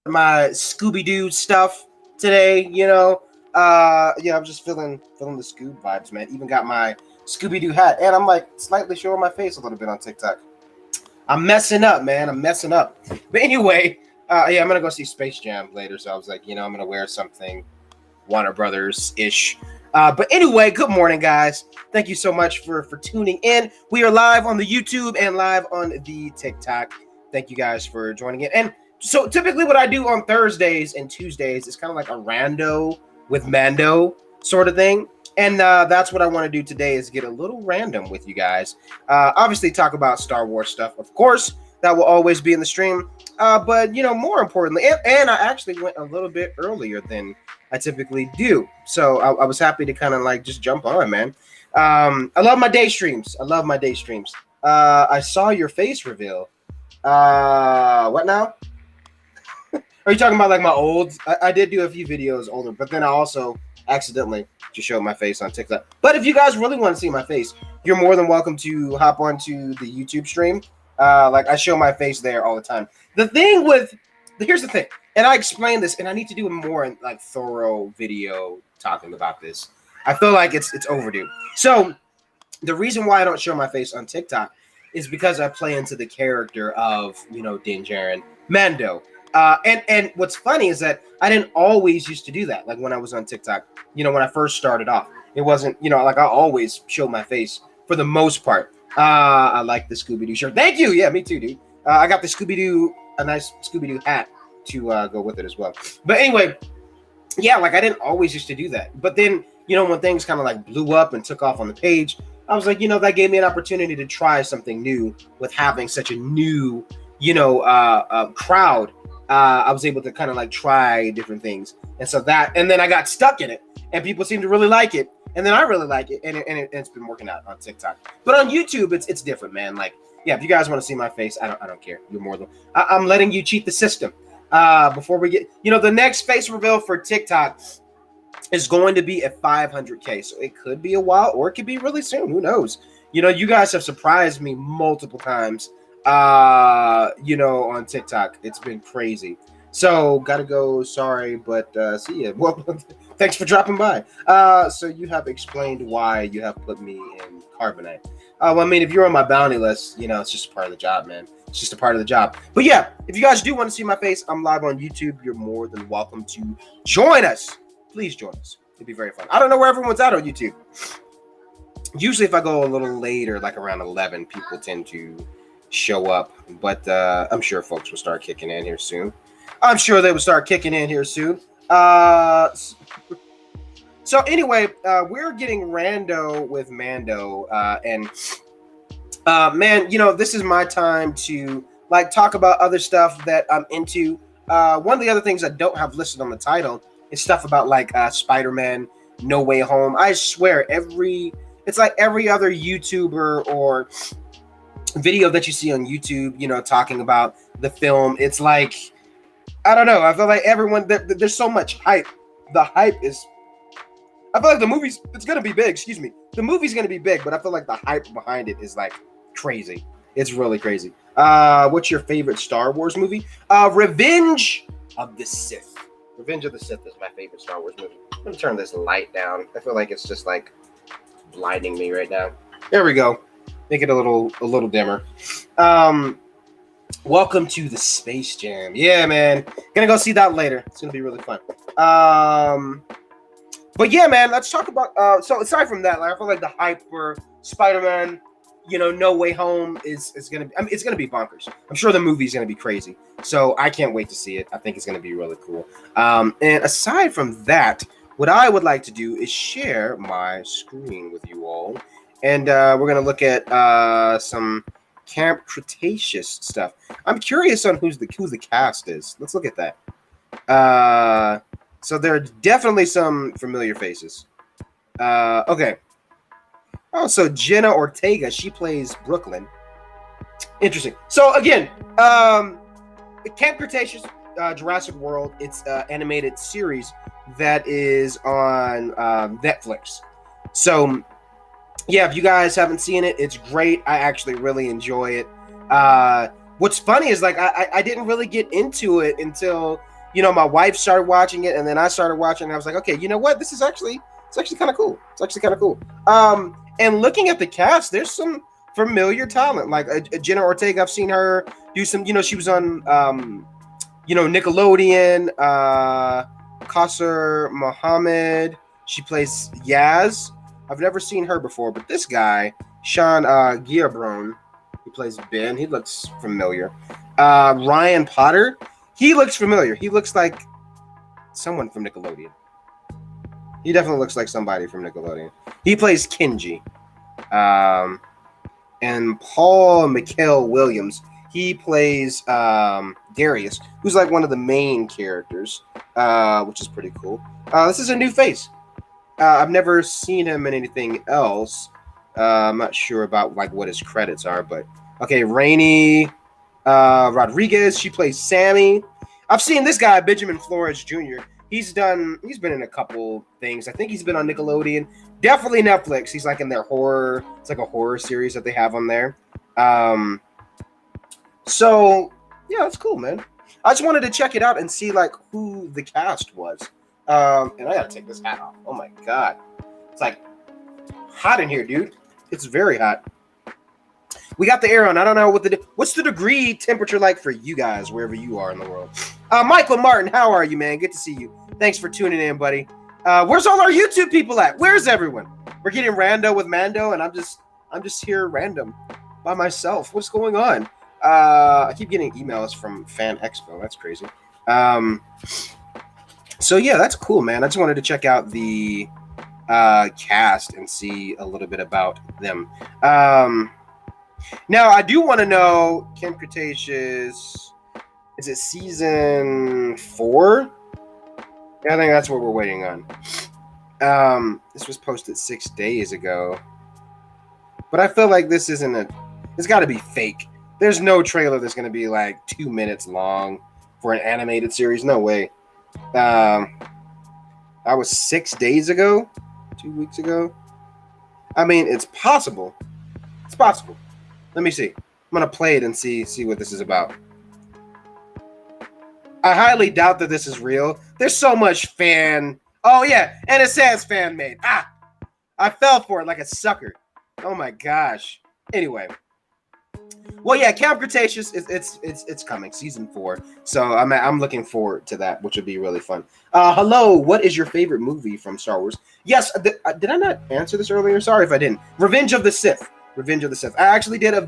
my Scooby-Doo stuff today, I'm just feeling the Scoob vibes, man. Even got my Scooby-Doo hat, and I'm like slightly showing my face a little bit on TikTok. I'm messing up, man. I'm messing up. But anyway, I'm gonna go see Space Jam later, so I was like, I'm gonna wear something Warner Brothers ish. But anyway, good morning, guys. Thank you so much for tuning in. We are live on the YouTube and live on the TikTok. Thank you guys for joining in. And so typically what I do on Thursdays and Tuesdays is kind of like a rando with Mando sort of thing. And that's what I want to do today, is get a little random with you guys. Obviously talk about Star Wars stuff, of course. That will always be in the stream. But, more importantly, and I actually went a little bit earlier than I typically do. So I was happy to kind of like just jump on, man. I love my day streams. I saw your face reveal. What now? Are you talking about like my old? I did do a few videos older, but then I also accidentally just showed my face on TikTok. But if you guys really want to see my face, you're more than welcome to hop onto the YouTube stream. Like I show my face there all the time. Here's the thing, and I explained this, and I need to do a more like thorough video talking about this. I feel like it's overdue. So the reason why I don't show my face on TikTok is because I play into the character of Din Djarin, Mando. And what's funny is that I didn't always used to do that. Like when I was on TikTok, when I first started off, it wasn't, like I always show my face for the most part. I like the Scooby-Doo shirt. Thank you. Yeah, me too, dude. I got the a nice Scooby-Doo hat to go with it as well. But anyway, yeah, like I didn't always used to do that. But then, when things kind of like blew up and took off on the page, I was like, that gave me an opportunity to try something new with having such a new, crowd. I was able to kind of like try different things. And then I got stuck in it, and people seem to really like it. And then I really like it, and it's been working out on TikTok. But on YouTube, it's different, man. Like, yeah, if you guys want to see my face, I don't care. You're more than I'm letting you cheat the system. Before we get, the next face reveal for TikTok is going to be at 500K. So it could be a while, or it could be really soon. Who knows? You guys have surprised me multiple times. On TikTok. It's been crazy. So gotta go. Sorry, but see ya. Well, thanks for dropping by. So you have explained why you have put me in carbonite. Well, I mean, if you're on my bounty list, it's just a part of the job, man. It's just a part of the job. But yeah, if you guys do want to see my face, I'm live on YouTube. You're more than welcome to join us. Please join us. It'd be very fun. I don't know where everyone's at on YouTube. Usually if I go a little later, like around 11, people tend to show up. But I'm sure folks will start kicking in here soon. So anyway, we're getting rando with Mando, and man, this is my time to like talk about other stuff that I'm into. One of the other things I don't have listed on the title is stuff about like Spider-Man No Way Home. I swear it's like every other YouTuber or video that you see on YouTube, talking about the film. It's like, I don't know. I feel like everyone, there's so much hype. The hype is, I feel like it's going to be big. Excuse me. The movie's going to be big, but I feel like the hype behind it is like crazy. It's really crazy. What's your favorite Star Wars movie? Revenge of the Sith. Revenge of the Sith is my favorite Star Wars movie. I'm going to turn this light down. I feel like it's just like blinding me right now. There we go. Make it a little dimmer. Welcome to the Space Jam. Yeah, man. Gonna go see that later. It's gonna be really fun. But yeah, man, let's talk about so aside from that, like I feel like the hype for Spider-Man, No Way Home is gonna be, it's gonna be bonkers. I'm sure the movie's gonna be crazy. So I can't wait to see it. I think it's gonna be really cool. And aside from that, what I would like to do is share my screen with you all. And we're going to look at some Camp Cretaceous stuff. I'm curious on who the cast is. Let's look at that. So there are definitely some familiar faces. Okay. Oh, so Jenna Ortega, she plays Brooklyn. Interesting. So again, Camp Cretaceous, Jurassic World, it's an animated series that is on Netflix. So yeah, if you guys haven't seen it, it's great. I actually really enjoy it. What's funny is like I didn't really get into it until my wife started watching it, and then I started watching, and I was like, okay, you know what? It's actually kind of cool. It's actually kind of cool. And looking at the cast, there's some familiar talent, like Jenna Ortega. I've seen her do some, she was on, Nickelodeon, Qasser Muhammad. She plays Yaz. I've never seen her before, but this guy, Sean Giabron, he plays Ben. He looks familiar. Ryan Potter, he looks familiar. He looks like someone from Nickelodeon. He definitely looks like somebody from Nickelodeon. He plays Kenji. And Paul Mikhail Williams, he plays Darius, who's like one of the main characters, which is pretty cool. This is a new face. I've never seen him in anything else. I'm not sure about like what his credits are, but okay, Rainey Rodriguez, she plays Sammy. I've seen this guy, Benjamin Flores Jr. He's been in a couple things. I think he's been on Nickelodeon, definitely Netflix. He's like in their horror. It's like a horror series that they have on there. So yeah, that's cool, man. I just wanted to check it out and see like who the cast was. And I gotta take this hat off. Oh my god, it's like hot in here, dude. It's very hot. We got the air on. I don't know what's the degree temperature like for you guys wherever you are in the world. Michael Martin, how are you, man? Good to see you. Thanks for tuning in, buddy. Where's all our YouTube people at? Where's everyone? We're getting Rando with Mando, and I'm just here random by myself. What's going on? I keep getting emails from Fan Expo. That's crazy. So yeah, that's cool, man. I just wanted to check out the cast and see a little bit about them. Now I do want to know, Camp Cretaceous, is it season 4? Yeah, I think that's what we're waiting on. This was posted 6 days ago, but I feel like this isn't it's got to be fake. There's no trailer that's going to be like 2 minutes long for an animated series. No way. That was 6 days ago, 2 weeks ago. I mean, it's possible. It's possible. Let me see. I'm gonna play it and see what this is about. I highly doubt that this is real. There's so much fan. Oh yeah, and it says fan made. I fell for it like a sucker. Oh my gosh. Anyway. Well, yeah, Camp Cretaceous it's coming, season 4. So I'm looking forward to that, which would be really fun. Hello, what is your favorite movie from Star Wars? Yes, did I not answer this earlier? Sorry if I didn't. Revenge of the Sith. Revenge of the Sith. I actually did a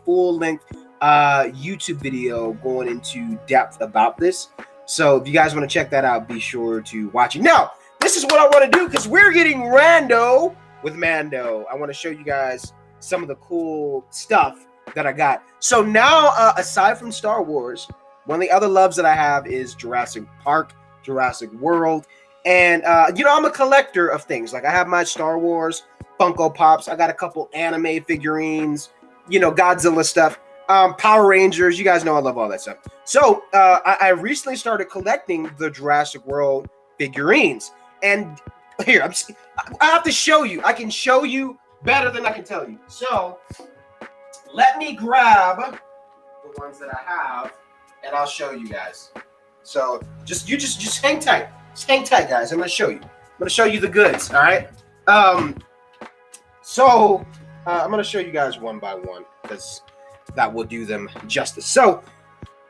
full-length YouTube video going into depth about this. So if you guys want to check that out, be sure to watch it. Now, this is what I want to do because we're getting Rando with Mando. I want to show you guys some of the cool stuff that I got. So now, aside from Star Wars, one of the other loves that I have is Jurassic Park, Jurassic World, and I'm a collector of things. Like I have my Star Wars Funko Pops. I got a couple anime figurines, Godzilla stuff, Power Rangers. You guys know I love all that stuff. So I recently started collecting the Jurassic World figurines, and here I have to show you. I can show you better than I can tell you. So let me grab the ones that I have, and I'll show you guys. So just hang tight. Just hang tight, guys. I'm gonna show you. I'm gonna show you the goods. All right. So I'm gonna show you guys one by one because that will do them justice. So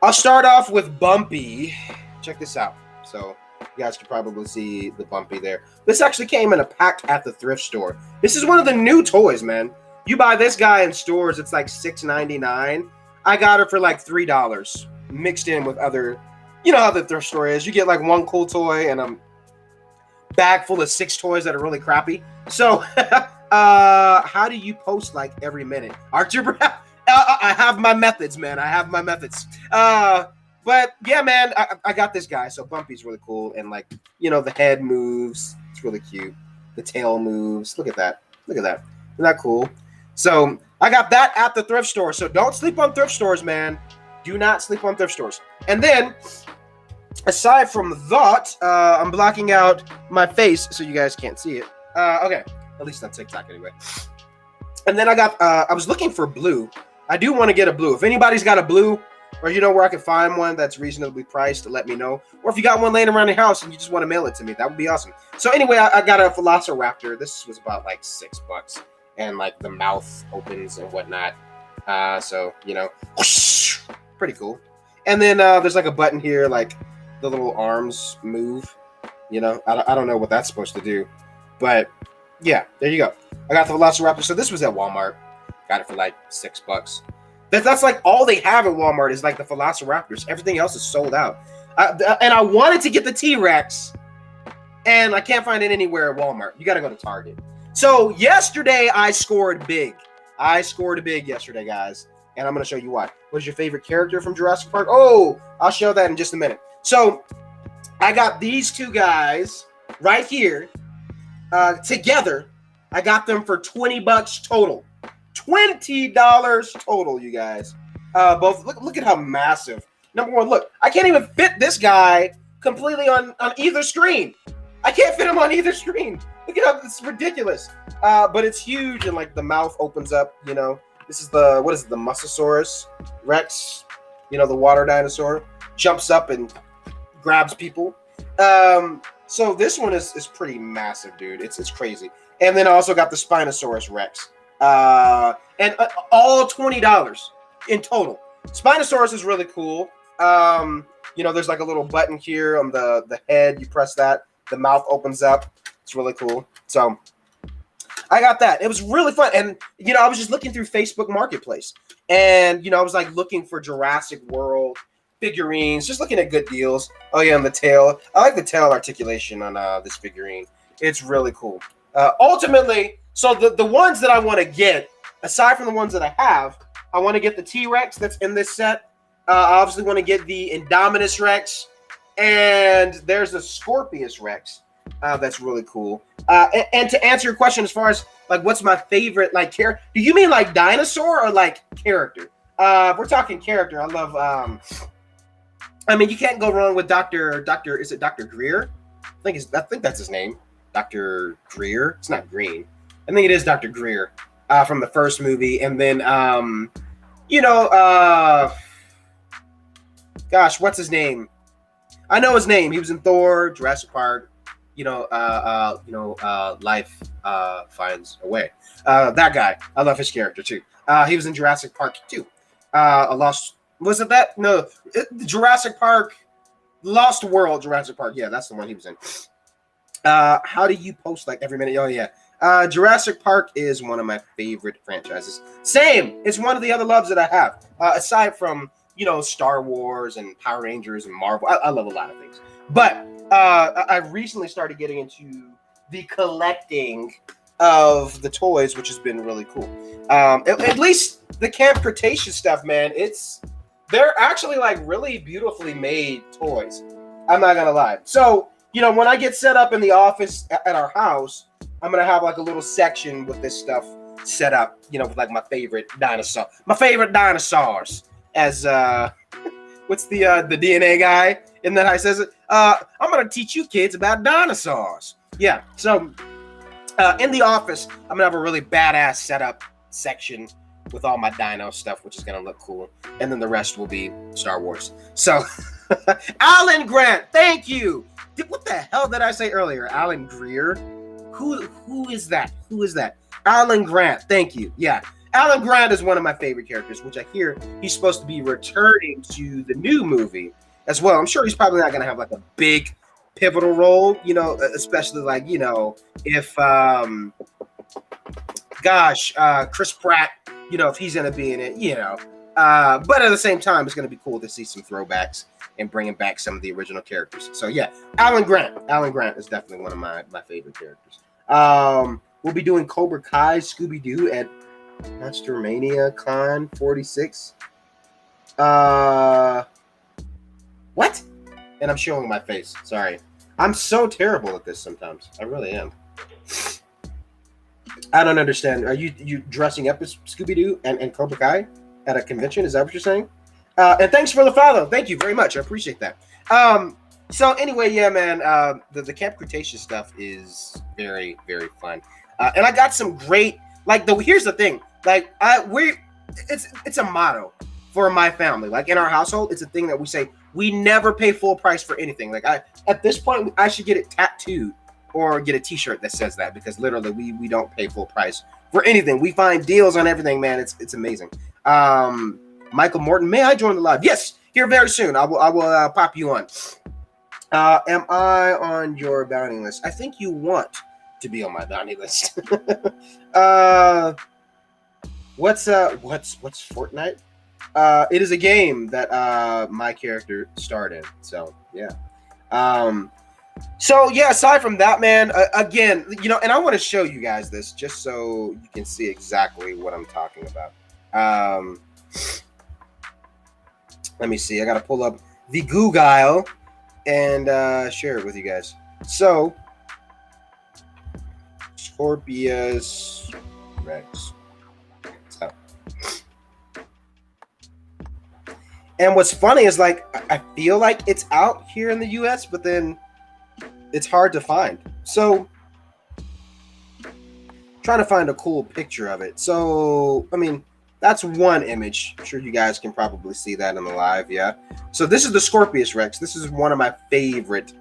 I'll start off with Bumpy. Check this out. So you guys can probably see the Bumpy there. This actually came in a pack at the thrift store. This is one of the new toys, man. You buy this guy in stores, it's like $6.99. I got it for like $3, mixed in with other, how the thrift store is. You get like one cool toy and a bag full of 6 toys that are really crappy. So, how do you post like every minute? Archer, I have my methods, man. I have my methods. But yeah, man, I got this guy. So Bumpy's really cool. And like, the head moves. It's really cute. The tail moves. Look at that. Look at that. Isn't that cool? So I got that at the thrift store. So don't sleep on thrift stores, man. Do not sleep on thrift stores. And then, aside from that, I'm blocking out my face so you guys can't see it. Okay, at least on TikTok anyway. And then I got, I was looking for blue. I do want to get a blue. If anybody's got a blue, or you know where I can find one that's reasonably priced, let me know. Or if you got one laying around your house and you just want to mail it to me, that would be awesome. So anyway, I got a Velociraptor. This was about like $6, and like the mouth opens and whatnot. So you know, whoosh, pretty cool. And then there's like a button here, like the little arms move. You know, I don't know what that's supposed to do, but yeah, there you go. I got the Velociraptor. So this was at Walmart. Got it for like $6. That's like all they have at Walmart is like the Velociraptors. Everything else is sold out. And I wanted to get the T-Rex, and I can't find it anywhere at Walmart. You got to go to Target. So yesterday I scored big. I scored big yesterday, guys, and I'm going to show you why. What is your favorite character from Jurassic Park? Oh, I'll show that in just a minute. So I got these two guys right here together. I got them for $20 total. $20 total, you guys. Both look at how massive. Number one, look, I can't even fit this guy completely on either screen. I can't fit him on either screen. Look at how it's ridiculous. But it's huge, and like the mouth opens up, you know. This is the, what is it, the Mosasaurus Rex, you know, the water dinosaur, jumps up and grabs people. So this one is pretty massive, dude. It's crazy. And then I also got the Spinosaurus Rex. And all $20 in total. Spinosaurus is really cool. You know, there's like a little button here on the head. You press that, the mouth opens up. It's really cool. So I got that. It was really fun. And, you know, I was just looking through Facebook Marketplace, and, you know, I was like looking for Jurassic World figurines, just looking at good deals. Oh yeah, and the tail. I like the tail articulation on this figurine. It's really cool. Ultimately, so the ones that I want to get, aside from the ones that I have, I want to get the T-Rex that's in this set. I obviously want to get the Indominus Rex, and there's the Scorpius Rex. That's really cool. And to answer your question, as far as like what's my favorite like character, do you mean like dinosaur or like character? If we're talking character, I love. I mean, you can't go wrong with Dr. Is it Dr. Greer? I think that's his name. Dr. Greer. It's not Green. I think it is Dr. Greer from the first movie. And then, you know, gosh, what's his name? I know his name. He was in Thor, Jurassic Park. You know, Life Finds a Way. That guy. I love his character too. He was in Jurassic Park too. Was it that? No, Jurassic Park, Lost World, Jurassic Park. Yeah, that's the one he was in. How do you post like every minute? Oh yeah. Jurassic Park is one of my favorite franchises. Same. It's one of the other loves that I have. Aside from, you know, Star Wars and Power Rangers and Marvel. I love a lot of things. But I recently started getting into the collecting of the toys, which has been really cool. At least the Camp Cretaceous stuff, man, they're actually like really beautifully made toys. I'm not gonna lie. So, you know, when I get set up in the office at our house, I'm gonna have like a little section with this stuff set up, you know, with like my favorite dinosaurs. As what's the DNA guy in that I says it? I'm gonna teach you kids about dinosaurs. Yeah. So in the office, I'm gonna have a really badass setup section with all my dino stuff, which is gonna look cool, and then the rest will be Star Wars. So, Alan Grant, thank you. What the hell did I say earlier? Alan Greer? Who is that? Who is that? Alan Grant, thank you. Yeah, Alan Grant is one of my favorite characters, which I hear he's supposed to be returning to the new movie as well. I'm sure he's probably not gonna have like a big pivotal role, you know, especially like, you know, if Chris Pratt, you know, if he's going to be in it, you know. But at the same time, it's going to be cool to see some throwbacks and bringing back some of the original characters. So, yeah, Alan Grant. Alan Grant is definitely one of my favorite characters. We'll be doing Cobra Kai Scooby-Doo at Mastermania Con 46. What? And I'm showing my face. Sorry. I'm so terrible at this sometimes. I really am. I don't understand. Are you dressing up as Scooby-Doo and Cobra Kai at a convention? Is that what you're saying? And thanks for the follow. Thank you very much. I appreciate that. So anyway, yeah, man, the Camp Cretaceous stuff is very, very fun. And I got some great, like, here's the thing. Like, it's a motto. for my family. Like in our household, it's a thing that we say we never pay full price for anything. Like at this point, I should get it tattooed or get a T-shirt that says that, because literally we don't pay full price for anything. We find deals on everything, man. It's amazing. Michael Morton, may I join the live? Yes, here very soon. I will pop you on. Am I on your bounty list? I think you want to be on my bounty list. What's Fortnite? It is a game that my character starred in. So yeah. So yeah, aside from that, man, again, and I want to show you guys this just so you can see exactly what I'm talking about. Let me see. I got to pull up the Google and share it with you guys. So, Scorpius Rex. So. And what's funny is, like, I feel like it's out here in the US, but then it's hard to find. So, trying to find a cool picture of it. So, I mean, that's one image. I'm sure you guys can probably see that in the live, yeah? So this is the Scorpius Rex. This is one of my favorite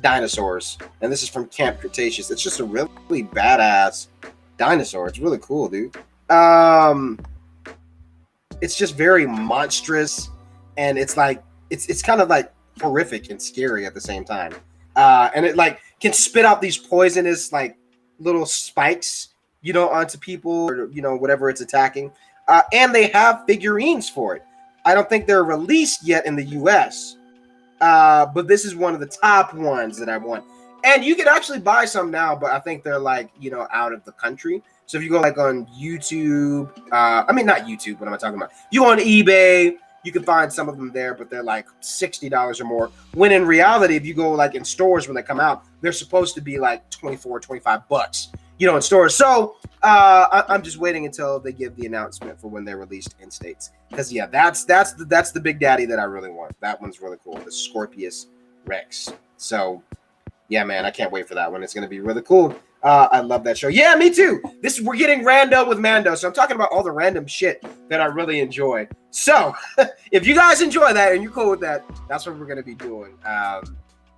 dinosaurs. And this is from Camp Cretaceous. It's just a really badass dinosaur. It's really cool, dude. It's just very monstrous. And it's like, it's kind of like horrific and scary at the same time. And it like can spit out these poisonous like little spikes, onto people or, whatever it's attacking. And they have figurines for it. I don't think they're released yet in the US, but this is one of the top ones that I want. And you can actually buy some now, but I think they're like, out of the country. So if you go like on YouTube, I mean, not YouTube, what am I talking about? You go on eBay, you can find some of them there, but they're like $60 or more. When in reality, if you go like in stores when they come out, they're supposed to be like 24, 25 bucks, in stores. So I'm just waiting until they give the announcement for when they're released in states. Because yeah, that's the big daddy that I really want. That one's really cool, the Scorpius Rex. So yeah, man, I can't wait for that one. It's gonna be really cool. I love that show. Yeah, me too. We're getting Rando with Mando. So I'm talking about all the random shit that I really enjoy. So if you guys enjoy that and you're cool with that, that's what we're gonna be doing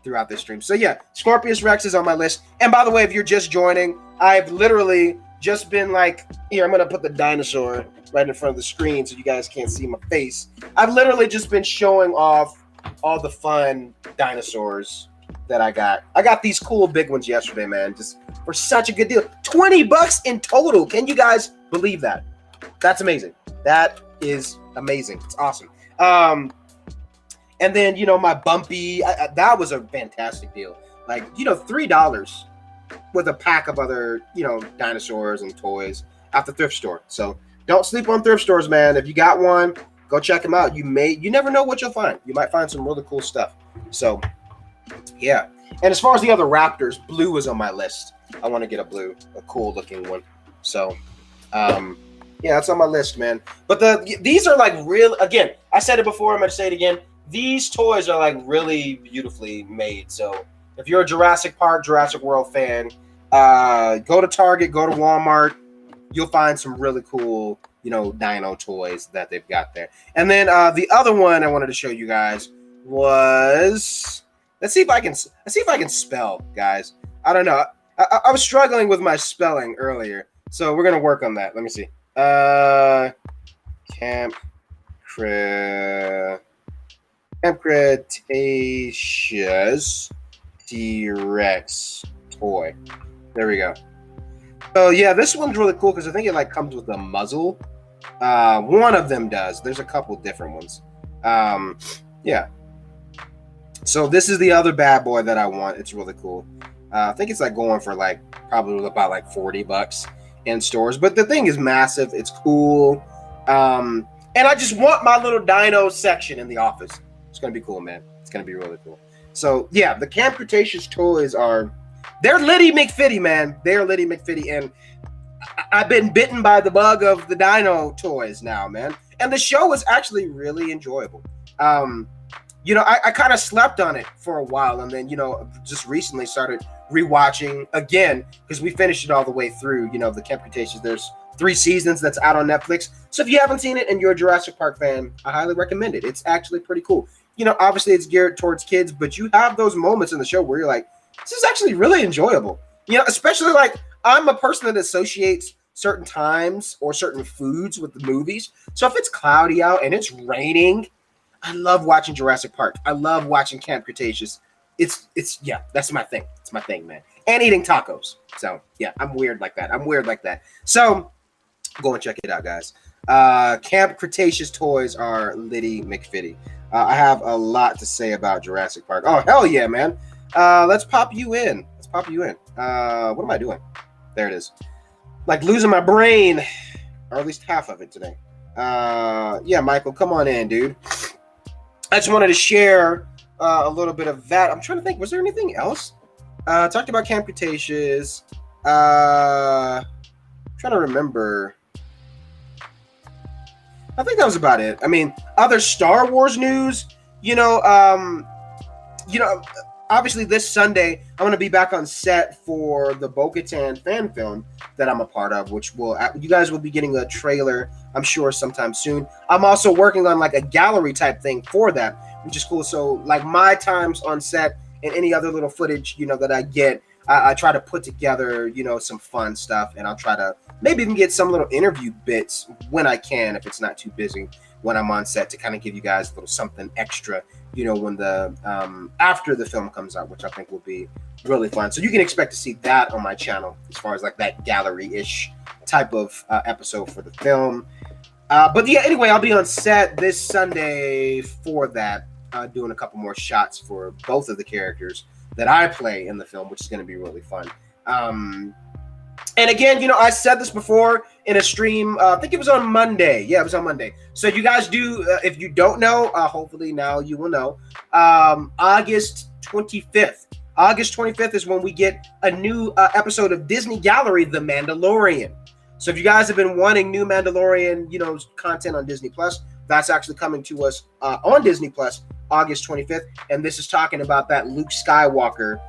throughout this stream. So yeah, Scorpius Rex is on my list. And by the way, if you're just joining, I've literally just been like, here, I'm gonna put the dinosaur right in front of the screen so you guys can't see my face. I've literally just been showing off all the fun dinosaurs that I got. I got these cool big ones yesterday, man, just for such a good deal. 20 bucks in total. Can you guys believe that? That's amazing. That is amazing. It's awesome. And then, my Bumpy, that was a fantastic deal. Like, $3 with a pack of other, dinosaurs and toys at the thrift store. So don't sleep on thrift stores, man. If you got one, go check them out. You never know what you'll find. You might find some really cool stuff. So yeah. And as far as the other Raptors, blue is on my list. I want to get a cool looking one. So yeah, that's on my list, man. But these are like real, again, I said it before, I'm going to say it again. These toys are like really beautifully made. So if you're a Jurassic Park, Jurassic World fan, go to Target, go to Walmart. You'll find some really cool, dino toys that they've got there. And then the other one I wanted to show you guys was, let's see if I can spell, guys. I don't know. I was struggling with my spelling earlier, so we're gonna work on that. Let me see. Camp Cretaceous T-Rex toy. There we go. So yeah, this one's really cool because I think it like comes with a muzzle. One of them does. There's a couple different ones. Yeah. So this is the other bad boy that I want. It's really cool. I think it's like going for like probably about like 40 bucks in stores. But the thing is massive. It's cool. And I just want my little dino section in the office. It's going to be cool, man. It's going to be really cool. So yeah, the Camp Cretaceous toys they're Liddy McFitty, man. They're Liddy McFitty. And I've been bitten by the bug of the dino toys now, man. And the show was actually really enjoyable. I kind of slept on it for a while, and then, just recently started rewatching again because we finished it all the way through. The Camp Cretaceous. There's 3 seasons that's out on Netflix. So if you haven't seen it and you're a Jurassic Park fan, I highly recommend it. It's actually pretty cool. Obviously it's geared towards kids, but you have those moments in the show where you're like, this is actually really enjoyable. Especially like I'm a person that associates certain times or certain foods with the movies. So if it's cloudy out and it's raining, I love watching Jurassic Park. I love watching Camp Cretaceous. It's that's my thing. It's my thing, man. And eating tacos. So yeah, I'm weird like that. So go and check it out, guys. Camp Cretaceous toys are Liddy McFitty. I have a lot to say about Jurassic Park. Oh, hell yeah, man. Let's pop you in. What am I doing? There it is. Like losing my brain, or at least half of it today. Yeah, Michael, come on in, dude. I just wanted to share a little bit of that. I'm trying to think, was there anything else? Talked about Camp Cretaceous. Trying to remember. I think that was about it. I mean, other Star Wars news, obviously this Sunday, I'm going to be back on set for the Bo-Katan fan film that I'm a part of, which you guys will be getting a trailer, I'm sure, sometime soon. I'm also working on like a gallery type thing for that, which is cool. So like my times on set and any other little footage, that I get, I try to put together, some fun stuff, and I'll try to maybe even get some little interview bits when I can, if it's not too busy when I'm on set, to kind of give you guys a little something extra, when the after the film comes out, which I think will be really fun. So you can expect to see that on my channel as far as like that gallery-ish type of episode for the film. But yeah, anyway, I'll be on set this Sunday for that, doing a couple more shots for both of the characters that I play in the film, which is going to be really fun. And again, I said this before in a stream. I think it was on Monday. Yeah, it was on Monday. So you guys do, if you don't know, hopefully now you will know. August 25th. August 25th is when we get a new episode of Disney Gallery, The Mandalorian. So if you guys have been wanting new Mandalorian, content on Disney Plus, that's actually coming to us on Disney Plus August 25th. And this is talking about that Luke Skywalker,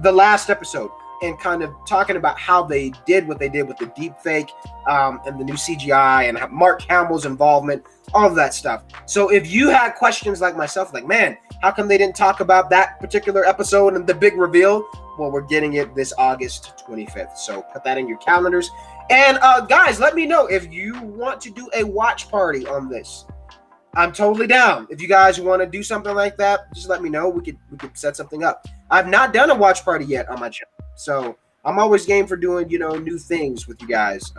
the last episode, and kind of talking about how they did what they did with the deep fake and the new CGI and Mark Hamill's involvement, all of that stuff. So if you had questions like myself, like, man, how come they didn't talk about that particular episode and the big reveal? Well, we're getting it this August 25th. So put that in your calendars. And guys, let me know if you want to do a watch party on this. I'm totally down. If you guys want to do something like that, just let me know. We could set something up. I've not done a watch party yet on my channel, so I'm always game for doing new things with you guys.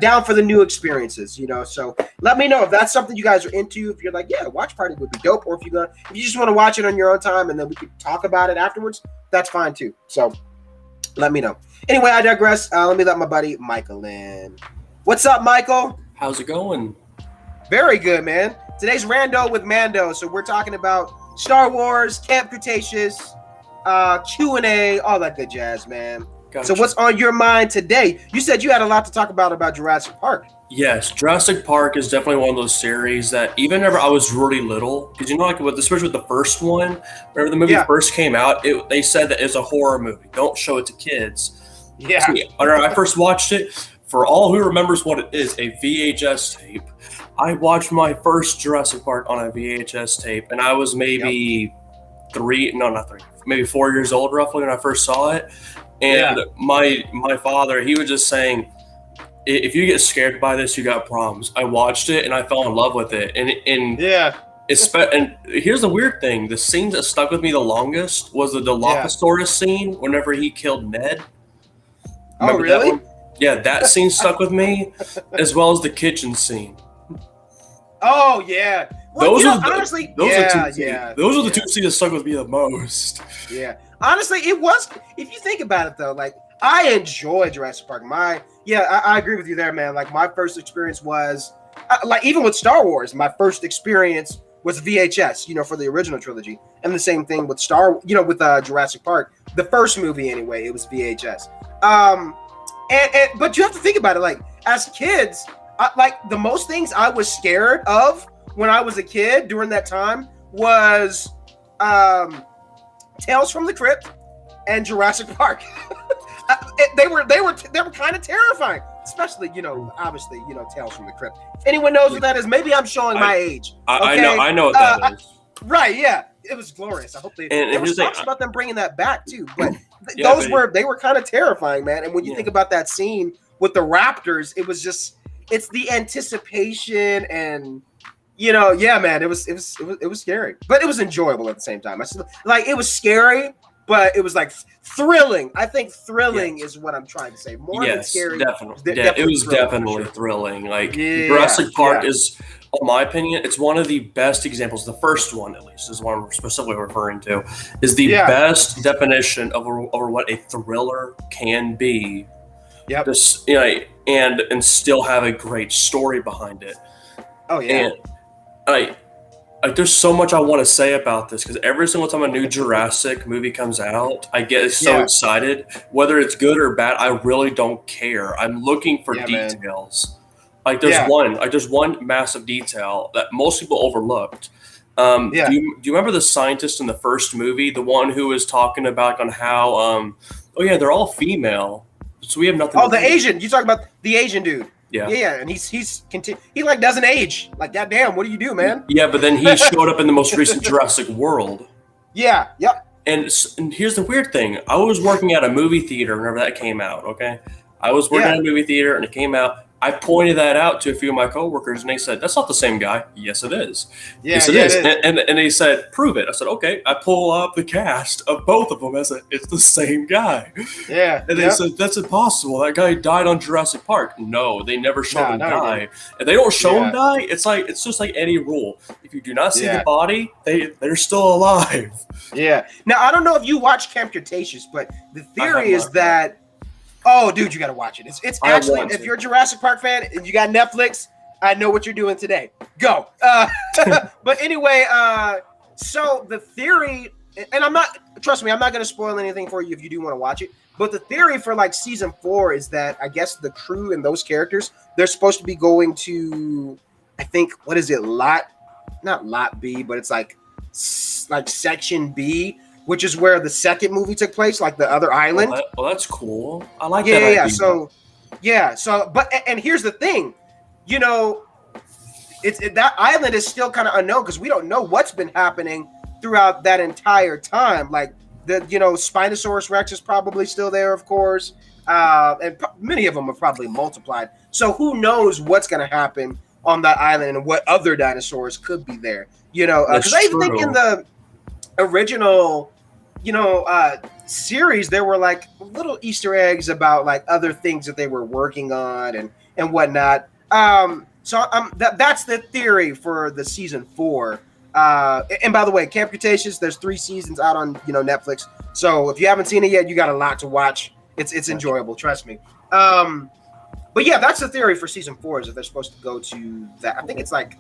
Down for the new experiences, So let me know if that's something you guys are into. If you're like, yeah, watch party would be dope, or if you just want to watch it on your own time and then we could talk about it afterwards, that's fine too. So let me know. Anyway, I digress. Let me let my buddy Michael in. What's up, Michael? How's it going? Very good, man. Today's Rando with Mando. So we're talking about Star Wars, Camp Cretaceous, Q&A, all that good jazz, man. Gotcha. So what's on your mind today? You said you had a lot to talk about Jurassic Park. Yes, Jurassic Park is definitely one of those series that even whenever I was really little, because especially with the first one, whenever the movie first came out, they said that it's a horror movie. Don't show it to kids. Yeah. So, whenever I first watched it, for all who remembers what it is, a VHS tape, I watched my first Jurassic Park on a VHS tape, and I was maybe maybe 4 years old roughly when I first saw it. And my father, he was just saying, if you get scared by this, you got problems. I watched it and I fell in love with it. And here's the weird thing: the scene that stuck with me the longest was the Dilophosaurus scene whenever he killed Ned. Remember really? That one? Yeah, that scene stuck with me, as well as the kitchen scene. Oh yeah. Well, those are the two scenes that stuck with me the most. Yeah. Honestly, it was. If you think about it, though, like I enjoy Jurassic Park. I agree with you there, man. Like my first experience was, like even with Star Wars, my first experience was VHS. For the original trilogy, and the same thing with with Jurassic Park, the first movie anyway, it was VHS. But you have to think about it, like as kids. Like the most things I was scared of when I was a kid during that time was Tales from the Crypt and Jurassic Park. They were kind of terrifying, especially obviously Tales from the Crypt. If anyone knows what that is, maybe I'm showing my age. Okay? I know what that is. Right? Yeah, it was glorious. I hope there was talks about them bringing that back too, but they were kind of terrifying, man. And when you think about that scene with the raptors, it's the anticipation and. Man, it was scary, but it was enjoyable at the same time. It was scary, but it was like thrilling. I think thrilling is what I'm trying to say. More than scary. Definitely. It was definitely thrilling. Like Jurassic Park is, in my opinion, it's one of the best examples. The first one, at least, is one I'm specifically referring to, is the best definition of what a thriller can be. Yep. And still have a great story behind it. Oh yeah. And there's so much I want to say about this because every single time a new Jurassic movie comes out, I get so excited. Whether it's good or bad, I really don't care. I'm looking for details. Man. There's one massive detail that most people overlooked. Do you remember the scientist in the first movie, the one who was talking about on how they're all female, so we have nothing. Oh, the Asian. You talking about the Asian dude? Yeah, and he like doesn't age. Like, goddamn, what do you do, man? Yeah, but then he showed up in the most recent Jurassic World. Yeah, yep. And here's the weird thing. I was working at a movie theater whenever that came out, okay? I was working at a movie theater and it came out. I pointed that out to a few of my coworkers and they said, that's not the same guy. Yes, it is. Yes, it is. And they said, prove it. I said, okay. I pull up the cast of both of them. I said, it's the same guy. Yeah. And they said, that's impossible. That guy died on Jurassic Park. No, they never show him die. If they don't show him die, it's just like any rule. If you do not see the body, they're still alive. Yeah. Now, I don't know if you watch Camp Cretaceous, but the theory is that oh, dude, you got to watch it. It's actually, if you're a Jurassic Park fan and you got Netflix, I know what you're doing today. Go. But anyway, so the theory, and trust me, I'm not going to spoil anything for you if you do want to watch it. But the theory for like season 4 is that I guess the crew and those characters, they're supposed to be going to, I think, what is it? Not Lot B, but it's like Section B, which is where the second movie took place, like the other island. Well, that's cool. I like that idea. And here's the thing, that island is still kind of unknown because we don't know what's been happening throughout that entire time. Like the Spinosaurus Rex is probably still there, of course, and many of them have probably multiplied. So who knows what's going to happen on that island and what other dinosaurs could be there? Because I even think in the original series, there were like little Easter eggs about like other things that they were working on and whatnot. That's the theory for the season 4. And by the way, Camp Cretaceous, there's 3 seasons out on Netflix. So if you haven't seen it yet, you got a lot to watch. It's enjoyable, trust me. But yeah, that's the theory for season 4 is that they're supposed to go to that. I think it's like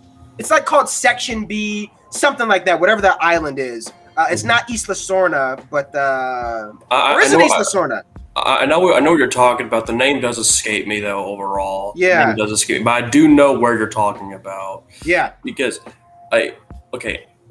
called Section B, something like that. Whatever that island is. It's not Isla Sorna, but or is it Isla Sorna? I know what you're talking about. The name does escape me though. Overall, yeah, the name does escape me, but I do know where you're talking about. Yeah, because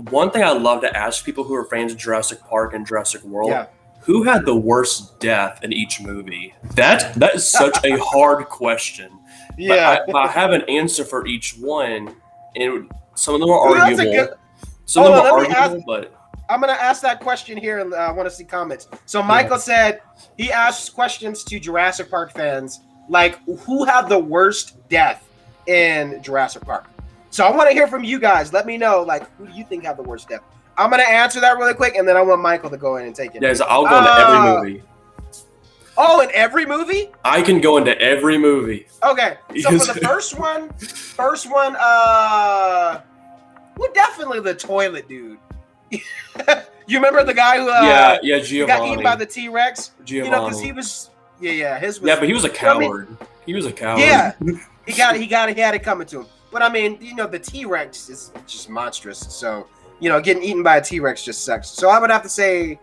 one thing I love to ask people who are fans of Jurassic Park and Jurassic World, who had the worst death in each movie? That is such a hard question. Yeah, but I have an answer for each one, and some of them are arguable. Some of them are arguable, but. I'm going to ask that question here, and I want to see comments. So Michael said he asks questions to Jurassic Park fans, like, who had the worst death in Jurassic Park? So I want to hear from you guys. Let me know, like, who do you think had the worst death? I'm going to answer that really quick, and then I want Michael to go in and take it. Yes, I'll go into every movie. Oh, in every movie? I can go into every movie. Okay, so for the first one, well, definitely the toilet dude. You remember the guy who Giovanni got eaten by the T-Rex? Giovanni. Because he was his was, but he was a coward. He was a coward. Yeah, he had it coming to him. But I mean, the T-Rex is just monstrous. So getting eaten by a T-Rex just sucks. So I would have to say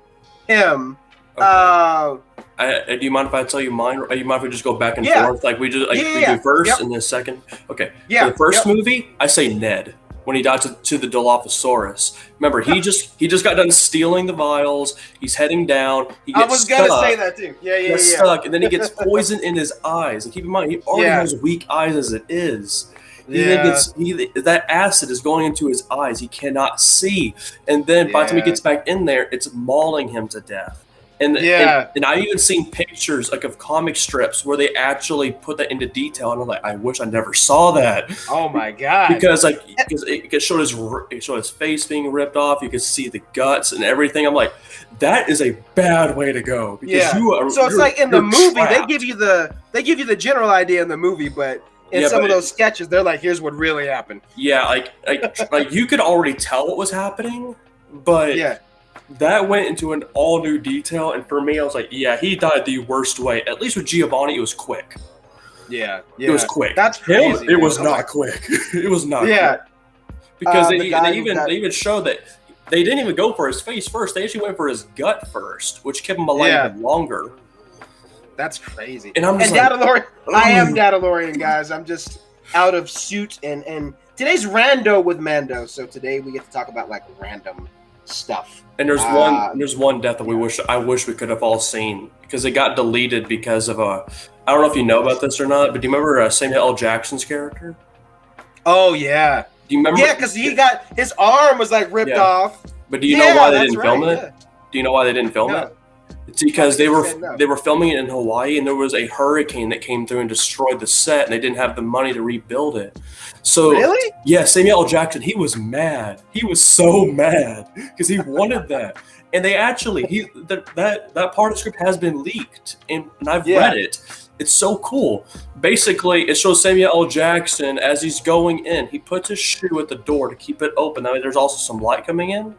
him. Okay. Do you mind if I tell you mine? Or you mind if we just go back and forth like we do? We do first and then second. Okay. Yeah. For the first movie, I say Ned. when he died to the Dilophosaurus. Remember, he just got done stealing the vials. He's heading down. He gets I was gonna stuck. say that too. Yeah. He gets stuck, and then he gets poison in his eyes. And keep in mind, he already has weak eyes as it is. That acid is going into his eyes. He cannot see, and then by the time he gets back in there, it's mauling him to death. And I've even seen pictures like of comic strips where they actually put that into detail, and I'm like, I wish I never saw that. Oh my god! Because it showed his face being ripped off. You could see the guts and everything. I'm like, that is a bad way to go. Because so it's like in the movie they give you the general idea in the movie, but in some of those sketches they're like, here's what really happened. Yeah, like you could already tell what was happening, but that went into an all new detail, and for me, I was like, yeah, he died the worst way. At least with Giovanni, it was quick. Yeah. It was quick. That's crazy. It was not quick. It was not quick. Because they even showed that they didn't even go for his face first. They actually went for his gut first, which kept him alive even longer. That's crazy. And I'm just Dadalorian, I am Dadalorian, guys. I'm just out of suit, and today's Rando with Mando. So today we get to talk about like random stuff. And there's one death that I wish we could have all seen, because it got deleted because of I don't know if you know about this or not, but do you remember Samuel L. Jackson's character? Oh yeah. Do you remember? Yeah, because he got his arm was like ripped off. But do you know why they didn't film it? Yeah. Do you know why they didn't film it? It's because they were filming it in Hawaii, and there was a hurricane that came through and destroyed the set, and they didn't have the money to rebuild it. So really? Yeah, Samuel L. Jackson, he was mad. He was so mad because he wanted that. And they actually that part of the script has been leaked, and I've read it. It's so cool. Basically, it shows Samuel L. Jackson as he's going in. He puts his shoe at the door to keep it open. I mean, there's also some light coming in.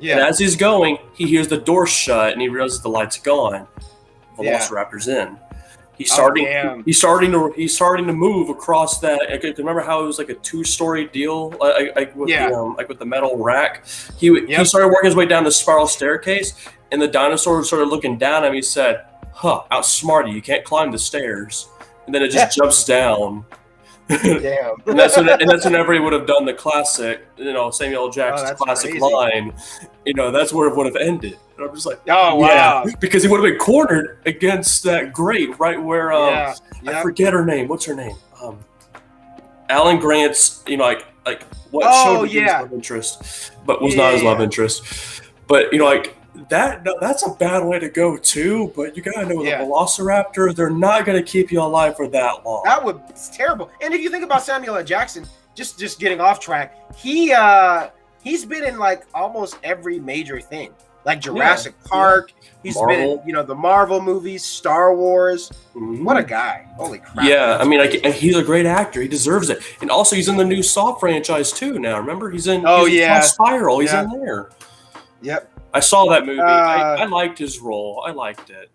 Yeah. And as he's going, he hears the door shut, and he realizes the light's gone. Velociraptor's in. He's starting to move across that. I remember how it was like a 2-story deal, like with the metal rack. He started working his way down the spiral staircase, and the dinosaur started looking down at him. He said, outsmarted, you can't climb the stairs. And then it just jumps down. Damn. and that's whenever he would have done the classic, Samuel L. Jackson's classic line. That's where it would have ended. And I'm just like, oh wow, because he would have been cornered against that grate right where I forget her name. What's her name? Alan Grant's, what showed his love interest, but was not his love interest. But that's a bad way to go too. But you gotta know the Velociraptor, they're not gonna keep you alive for that long. It's terrible. And if you think about Samuel L. Jackson, just getting off track, he's been in like almost every major thing, like Jurassic Park. He's been in the Marvel movies, Star Wars. Mm-hmm. What a guy! Holy crap! Yeah, I mean, he's a great actor. He deserves it. And also, he's in the new Saw franchise too now. Remember, he's in Spiral. He's in there. Yep. I saw that movie. I liked his role. I liked it.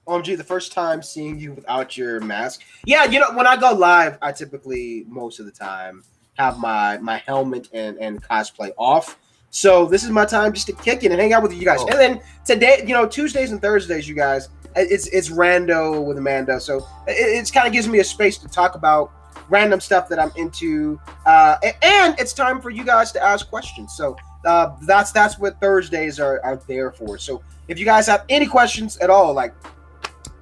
OMG, the first time seeing you without your mask. Yeah, when I go live, I typically, most of the time, have my helmet and cosplay off. So this is my time just to kick it and hang out with you guys. And then today, Tuesdays and Thursdays, you guys, it's Rando with Mando. So it kind of gives me a space to talk about random stuff that I'm into. And it's time for you guys to ask questions. So that's what Thursdays are there for. So if you guys have any questions at all, like,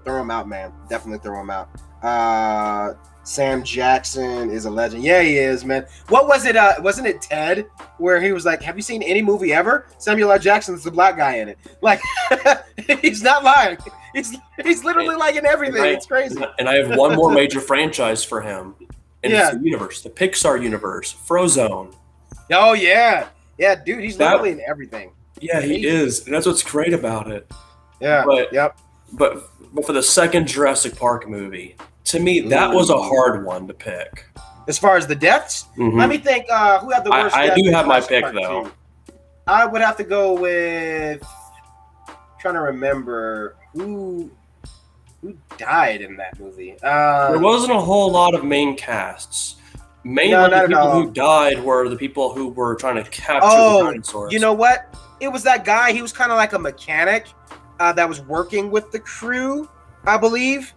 throw them out, man. Definitely throw them out. Sam Jackson is a legend. Yeah, he is, man. What was it? Wasn't it Ted, where he was like, "Have you seen any movie ever?" Samuel L. Jackson's the black guy in it. Like, he's not lying. He's literally like in everything. It's crazy. And I have one more major franchise for him. And it's the universe, the Pixar universe, Frozone. Oh yeah. Yeah, dude, he's literally in everything. Yeah, he is. And that's what's great about it. Yeah. But for the second Jurassic Park movie, to me, that was a hard one to pick. As far as the deaths? Mm-hmm. Let me think who had the worst I do have my pick, though. 2. I would have to go with... trying to remember who died in that movie. There wasn't a whole lot of main casts. Mainly the people who died were the people who were trying to capture the dinosaurs. You know what? It was that guy. He was kind of like a mechanic that was working with the crew, I believe.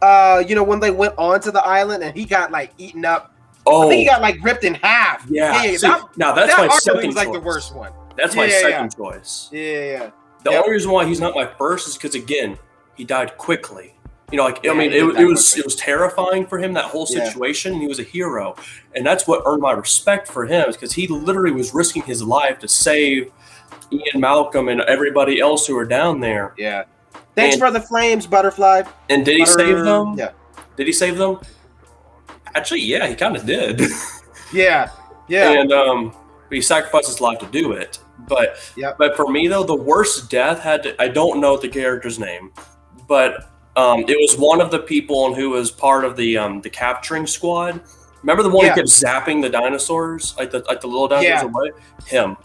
When they went onto the island and he got like eaten up Oh, I think he got like ripped in half. Yeah. Yeah. See, now that's that my arguably second was like choice. the worst one. That's my second choice. Yeah. The only reason why he's not my first is because, again, he died quickly. You know, like Yeah, I mean, he did die it was quickly. terrifying for him, that whole Yeah. situation. And he was a hero, and that's what earned my respect for him, because he literally was risking his life to save Ian Malcolm and everybody else who were down there. Yeah. Thanks for the flames, Butterfly. And did he save them? Yeah. Did he save them? Actually, yeah, he kind of did. Yeah. And he sacrificed his life to do it. But for me though, the worst death I don't know the character's name, but it was one of the people who was part of the capturing squad. Remember the one who kept zapping the dinosaurs, like the little dinosaurs away? Him.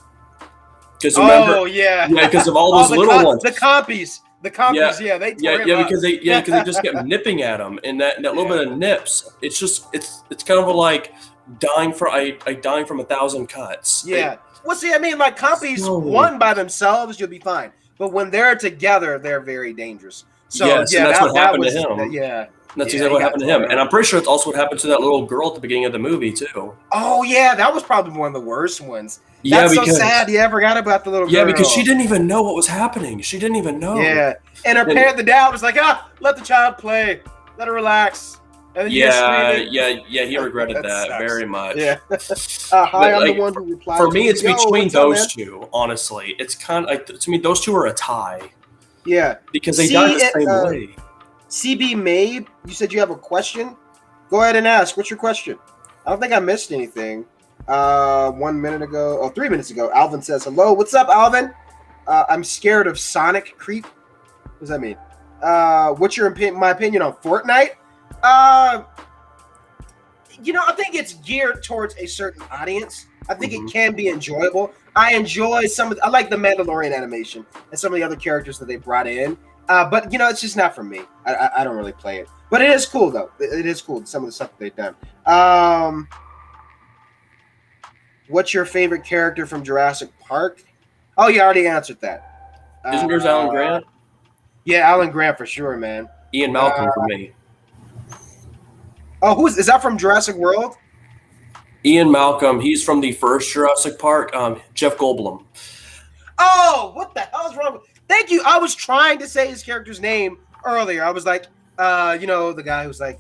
Because because of all those little ones, the compies, they tore him up. because they just kept nipping at him, and that little bit of nips. It's just it's kind of like dying from 1,000 cuts. Yeah. Well, see, I mean, like compies, one by themselves, you'll be fine, but when they're together, they're very dangerous. So and that's what happened to him. That's exactly what happened to him. And I'm pretty sure it's also what happened to that little girl at the beginning of the movie, too. Oh, yeah. That was probably one of the worst ones. That's so sad. Yeah, I forgot about the little girl. Yeah, because she didn't even know what was happening. She didn't even know. Yeah. And her parent, the dad, was like, let the child play. Let her relax. And then he regretted that very much. Yeah. Hi, I'm the one who replied. For me, it's between those two, honestly. It's kind of like, to me, those two are a tie. Yeah. Because they died the same way. CB Mabe, you said you have a question? Go ahead and ask. What's your question? I don't think I missed anything. 1 minute ago, 3 minutes ago, Alvin says, hello. What's up, Alvin? I'm scared of Sonic creep. What does that mean? What's my opinion on Fortnite? I think it's geared towards a certain audience. I think it can be enjoyable. I enjoy I like the Mandalorian animation and some of the other characters that they brought in. But it's just not for me. I don't really play it. But it is cool though. It is cool, some of the stuff that they've done. What's your favorite character from Jurassic Park? Oh, you already answered that. Isn't yours Alan Grant? Yeah, Alan Grant for sure, man. Ian Malcolm for me. Oh, is that from Jurassic World? Ian Malcolm, he's from the first Jurassic Park. Jeff Goldblum. Oh, what the hell is wrong with? Thank you. I was trying to say his character's name earlier. I was like, the guy who's like,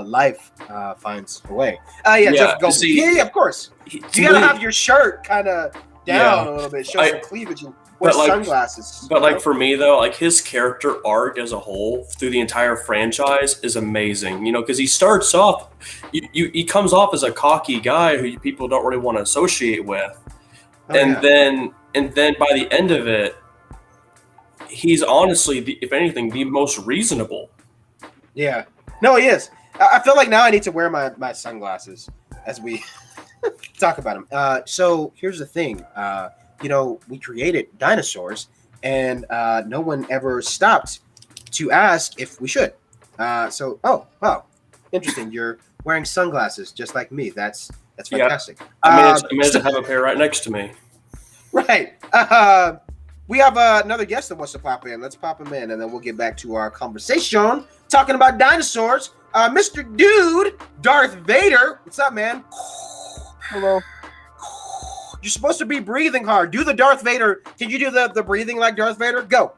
life finds a way. Jeff Goldblum. Yeah, of course. You gotta have your shirt kind of down a little bit, show some cleavage, and wear sunglasses. But for me though, like his character arc as a whole through the entire franchise is amazing. Because he starts off, he comes off as a cocky guy who people don't really want to associate with, and then by the end of it, he's honestly, if anything, the most reasonable. Yeah. No, he is. I feel like now I need to wear my sunglasses as we talk about him. So here's the thing. We created dinosaurs, and no one ever stopped to ask if we should. Oh, wow. Interesting. You're wearing sunglasses just like me. That's fantastic. I managed to have a pair right next to me. Right. We have another guest that wants to pop in. Let's pop him in, and then we'll get back to our conversation talking about dinosaurs. Mr. Dude, Darth Vader. What's up, man? Hello. You're supposed to be breathing hard. Do the Darth Vader. Can you do the breathing like Darth Vader? Go.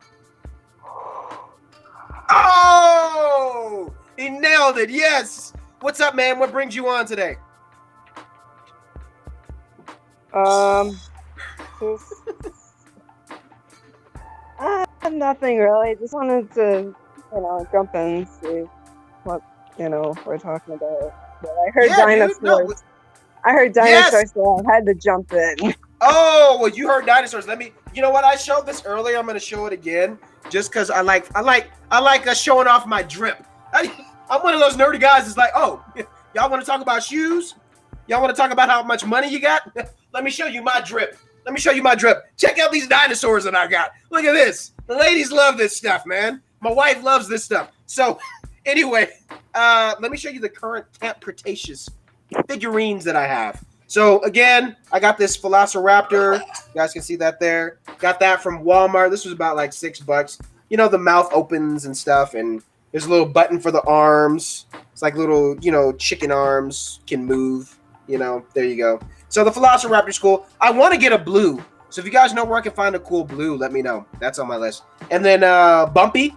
Oh! He nailed it. Yes. What's up, man? What brings you on today? Nothing really. Just wanted to, jump in, see what, we're talking about. But I heard dinosaurs. I heard dinosaurs, so I had to jump in. Oh, well, you heard dinosaurs. You know what? I showed this earlier. I'm going to show it again, just because I like showing off my drip. I'm one of those nerdy guys that's like, oh, y'all want to talk about shoes? Y'all want to talk about how much money you got? Let me show you my drip. Check out these dinosaurs that I got. Look at this. The ladies love this stuff, man. My wife loves this stuff. So, anyway, let me show you the current Cretaceous figurines that I have. So, again, I got this Velociraptor. You guys can see that there. Got that from Walmart. This was about like $6. The mouth opens and stuff, and there's a little button for the arms. It's like little, chicken arms, can move. There you go. So the Velociraptor's cool. I want to get a blue. So if you guys know where I can find a cool blue, let me know. That's on my list. And then Bumpy.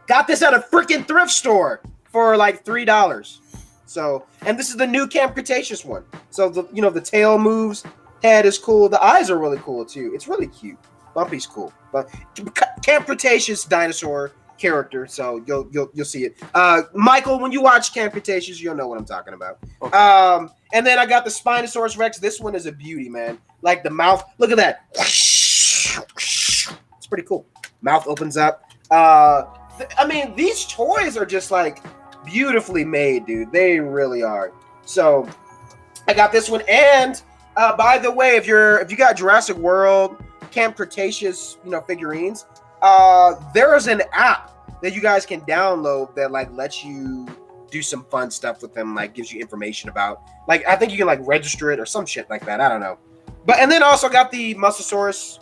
Got this at a freaking thrift store for like $3. So, and this is the new Camp Cretaceous one. So the tail moves, head is cool. The eyes are really cool too. It's really cute. Bumpy's cool. But Camp Cretaceous dinosaur character, so you'll see it. Michael, when you watch Camp Cretaceous, you'll know what I'm talking about. Okay. And then I got the Spinosaurus Rex. This one is a beauty, man. Like the mouth. Look at that. It's pretty cool. Mouth opens up. I mean, these toys are just like beautifully made, dude. They really are. So I got this one. And by the way, if you got Jurassic World, Camp Cretaceous, figurines, there is an app that you guys can download that like lets you do some fun stuff with them, like gives you information about, like, I think you can like register it or some shit like that. I don't know. And then also got the Mosasaurus.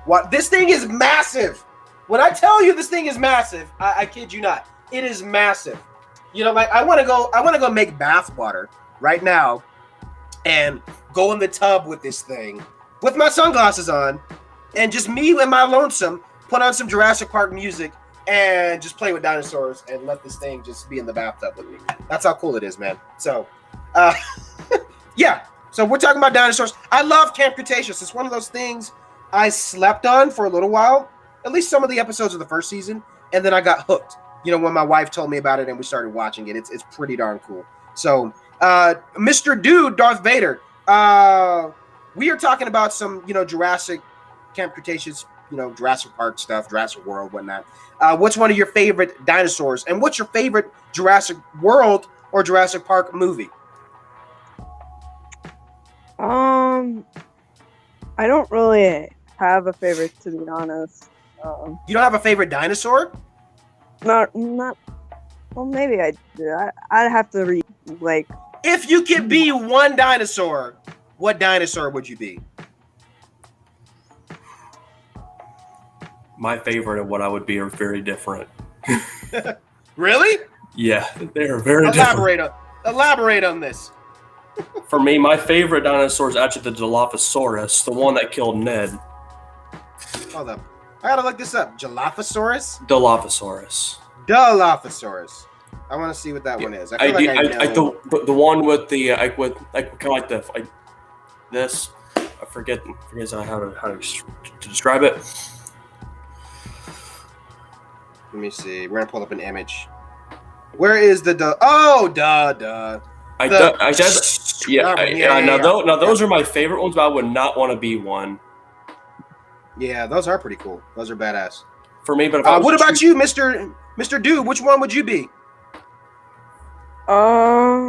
What? This thing is massive. When I tell you this thing is massive, I kid you not. It is massive. Like I want to go make bath water right now and go in the tub with this thing with my sunglasses on and just me and my lonesome put on some Jurassic Park music and just play with dinosaurs and let this thing just be in the bathtub with me. That's how cool it is, man. So, yeah. So we're talking about dinosaurs. I love Camp Cretaceous. It's one of those things I slept on for a little while, at least some of the episodes of the first season, and then I got hooked. When my wife told me about it and we started watching it. It's pretty darn cool. So, Mr. Dude, Darth Vader, we are talking about some, Jurassic Camp Cretaceous, Jurassic Park stuff, Jurassic World, whatnot. What's one of your favorite dinosaurs? And what's your favorite Jurassic World or Jurassic Park movie? I don't really have a favorite, to be honest. You don't have a favorite dinosaur? Not. Well, maybe I do. I'd have to read, like... If you could be one dinosaur, what dinosaur would you be? My favorite and what I would be are very different. Really? Yeah, they are very different. Elaborate on this. For me, my favorite dinosaur is actually the Dilophosaurus, the one that killed Ned. Hold up. I gotta look this up. Dilophosaurus? Dilophosaurus. I want to see what that one is. I know. The one with the kind of like this. I forget how to describe it. Let me see. We're gonna pull up an image. Where is the duh? Now those are my favorite ones, but I would not want to be one. Yeah, those are pretty cool. Those are badass. For me, but if what about you, Mr. Dude? Which one would you be? Probably,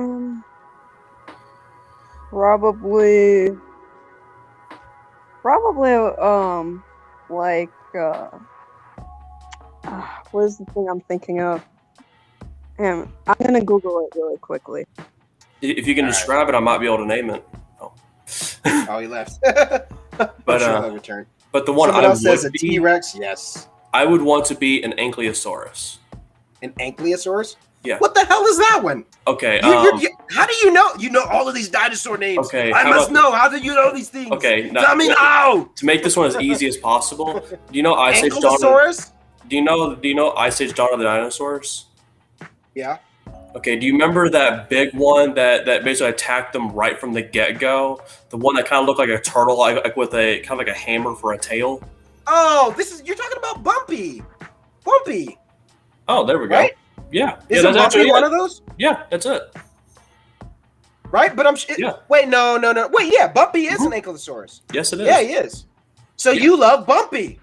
what is the thing I'm thinking of? I'm gonna Google it really quickly. If you can describe it, I might be able to name it. Oh, he left. But sure he'll return. But the one Someone I else would says a be, T-Rex. Yes. I would want to be an Ankylosaurus. An Ankylosaurus? Yeah. What the hell is that one? Okay. How do you know? You know all of these dinosaur names. Okay. I must know. How do you know these things? Okay. To make this one as easy as possible. Do you know Ice Age Dawn? Do you know Ice Age Dawn of the Dinosaurs? Yeah. Okay. Do you remember that big one that basically attacked them right from the get-go? The one that kind of looked like a turtle, like with a kind of like a hammer for a tail. Oh, you're talking about Bumpy. Bumpy. Oh, there we go. Right? Yeah. Is it Bumpy one of those? Yeah, that's it. Right? But wait, no. Wait, yeah, Bumpy is an Ankylosaurus. Yes, it is. Yeah, he is. So you love Bumpy.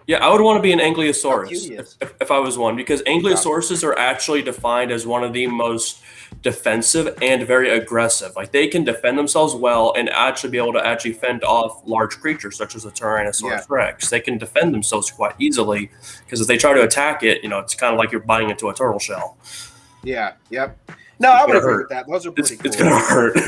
Yeah, I would want to be an Ankylosaurus if I was one, because Ankylosauruses are actually defined as one of the most defensive and very aggressive. Like, they can defend themselves well and actually be able to actually fend off large creatures such as a Tyrannosaurus Rex. They can defend themselves quite easily, because if they try to attack it, it's kind of like you're biting into a turtle shell. Yeah, yep. No, I would agree with that. Those are pretty cool. It's going to hurt.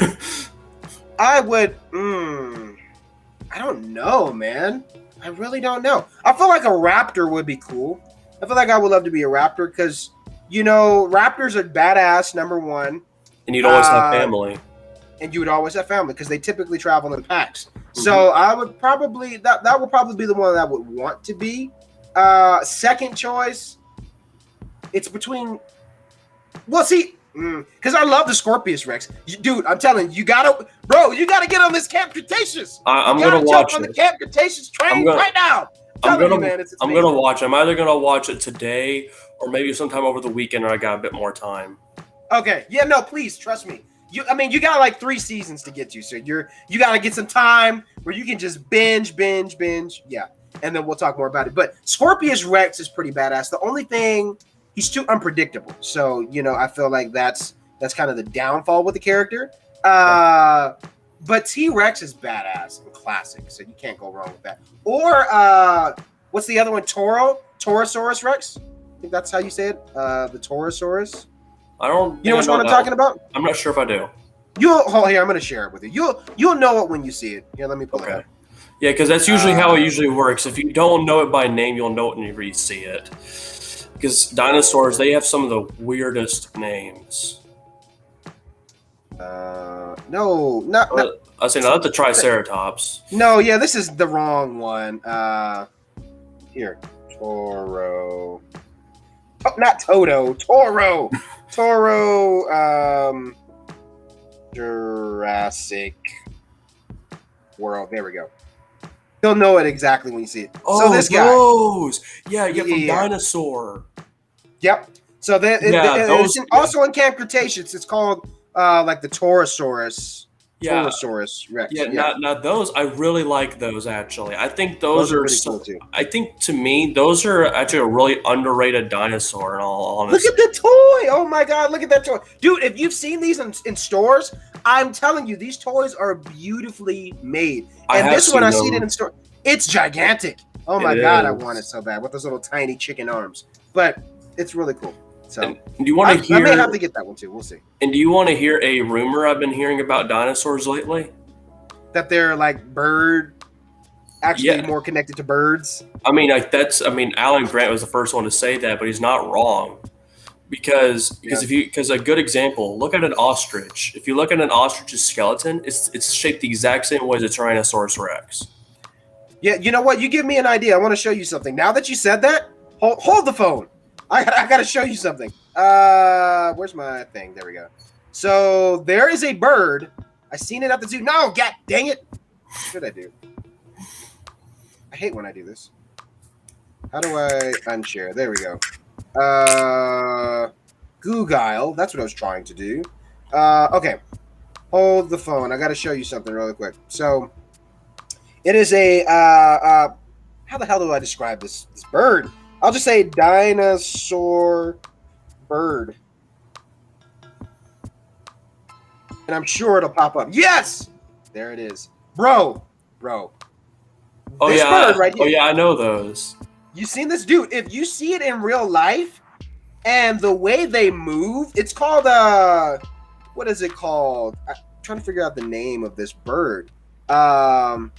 I would, I don't know, man. I really don't know. I feel like a raptor would be cool. I feel like I would love to be a raptor because, raptors are badass, number one. And you'd always have family. And you would always have family because they typically travel in packs. Mm-hmm. So I would probably that would probably be the one that I would want to be. Second choice, it's between. Well, see, because I love the Scorpius Rex, dude. I'm telling you, you gotta get on this Camp Cretaceous. I'm gonna watch on the Camp Cretaceous train right now. I'm gonna watch. I'm either gonna watch it today or maybe sometime over the weekend, or I got a bit more time. Okay. Yeah. No. Please trust me. You got like 3 seasons to get to, so you got to get some time where you can just binge. Yeah. And then we'll talk more about it. But Scorpius Rex is pretty badass. The only thing, he's too unpredictable. So, I feel like that's kind of the downfall with the character. But T-Rex is badass and classic, so you can't go wrong with that. Or what's the other one? Torosaurus Rex? I think that's how you say it. The Torosaurus. I don't. You know which one I'm talking about? I'm not sure if I do. Here, I'm gonna share it with you. You'll know it when you see it. Here, let me pull it up. Yeah, because that's usually how it usually works. If you don't know it by name, you'll know it whenever you see it. Because dinosaurs, they have some of the weirdest names. No, not. I say not the Triceratops. No, yeah, this is the wrong one. Here, Toro. Oh, not Toto. Toro. Jurassic World. There we go. You'll know it exactly when you see it. Oh, so this guy. Those. Yeah, from Dinosaur. Yep. So those, also in Camp Cretaceous, it's called like the Torosaurus. Yeah. Torosaurus Rex. Yeah. Now those, I really like those actually. I think those are pretty cool too. I think to me, those are actually a really underrated dinosaur in all honesty. Look at the toy! Oh my god, look at that toy. Dude, if you've seen these in stores, I'm telling you, these toys are beautifully made. And this one, I see it in store. It's gigantic. Oh my god, I want it so bad with those little tiny chicken arms. But it's really cool. So do you want to hear? I may have to get that one too. We'll see. And do you want to hear a rumor I've been hearing about dinosaurs lately? That they're like more connected to birds. I mean, Alan Grant was the first one to say that, but he's not wrong. Because a good example, look at an ostrich. If you look at an ostrich's skeleton, it's shaped the exact same way as a Tyrannosaurus Rex. Yeah, you know what? You give me an idea. I want to show you something. Now that you said that, hold the phone. I got to show you something. Where's my thing? There we go. So there is a bird. I seen it at the zoo. No, god dang it. What should I do? I hate when I do this. How do I unshare? There we go. Google. That's what I was trying to do. Okay. Hold the phone. I got to show you something really quick. So it is a how the hell do I describe this bird? I'll just say dinosaur bird. And I'm sure it'll pop up. Yes! There it is. Bro. Oh, this yeah. Bird right here. Oh, yeah, I know those. You seen this? Dude, if you see it in real life and the way they move, it's called, what is it called? I'm trying to figure out the name of this bird. But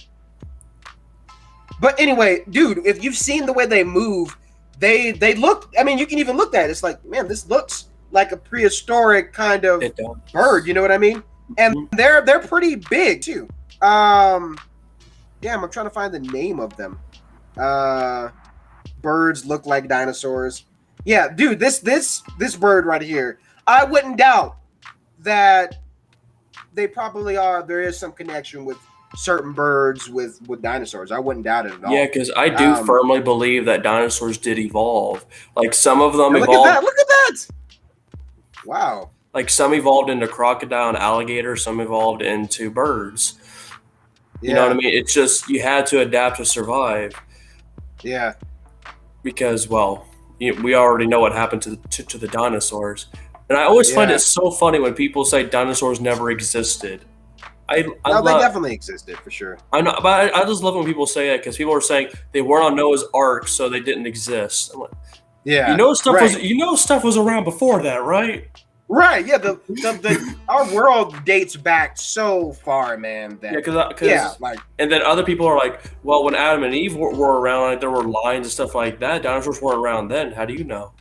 anyway, dude, if you've seen the way they move, they look, I mean, you can even look at it. It's like, man, this looks like a prehistoric kind of bird. You know what I mean? And they're pretty big too. Damn, I'm trying to find the name of them. Birds look like dinosaurs. Yeah, dude, this bird right here, I wouldn't doubt that they probably are. There is some connection with certain birds with dinosaurs. I wouldn't doubt it at all. Yeah, because I do firmly believe that dinosaurs did evolve. Like some of them evolved. Look at that! Wow. Like some evolved into crocodile and alligator. Some evolved into birds. You know what I mean? It's just you had to adapt to survive. Yeah. Because we already know what happened to the dinosaurs, and I always find it so funny when people say dinosaurs never existed. They definitely existed for sure. I know, but I just love when people say that because people are saying they weren't on Noah's Ark, so they didn't exist. I'm like, stuff was around before that, right? Right. Yeah. Our world dates back so far, man. And then other people are like, well, when Adam and Eve were around, like there were lions and stuff like that. Dinosaurs weren't around then. How do you know?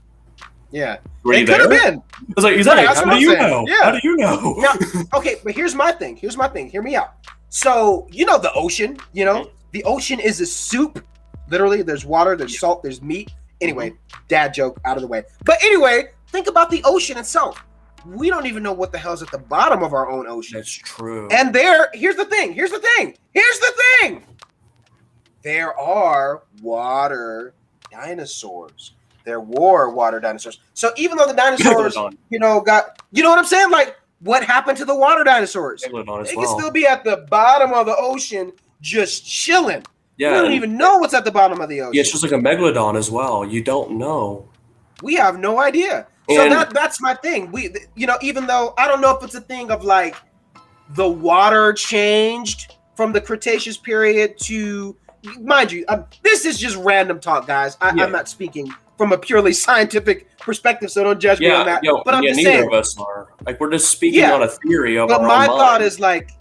Yeah. Were you It could have there? been. I was like, he's Right, like, that's how what do I'm you saying. know? Yeah. How do you know? Now, okay, but here's my thing. Hear me out. So, you know the ocean, the ocean is a soup. Literally, there's water, there's salt, there's meat. Anyway, dad joke out of the way. But anyway, think about the ocean itself. We don't even know what the hell's at the bottom of our own ocean. That's true. And here's the thing. There are water dinosaurs. There were water dinosaurs. So even though the dinosaurs, you know what I'm saying? Like, what happened to the water dinosaurs? They can still be at the bottom of the ocean just chilling. Yeah, we don't even know what's at the bottom of the ocean. Yeah, it's just like a megalodon as well. You don't know. We have no idea. So that's my thing. Even though I don't know if it's a thing of like the water changed from the Cretaceous period to, mind you, this is just random talk, guys. I'm not speaking from a purely scientific perspective, so don't judge me on that. But I'm just saying, neither of us are. Like, we're just speaking on a theory of our own mind. But my thought is like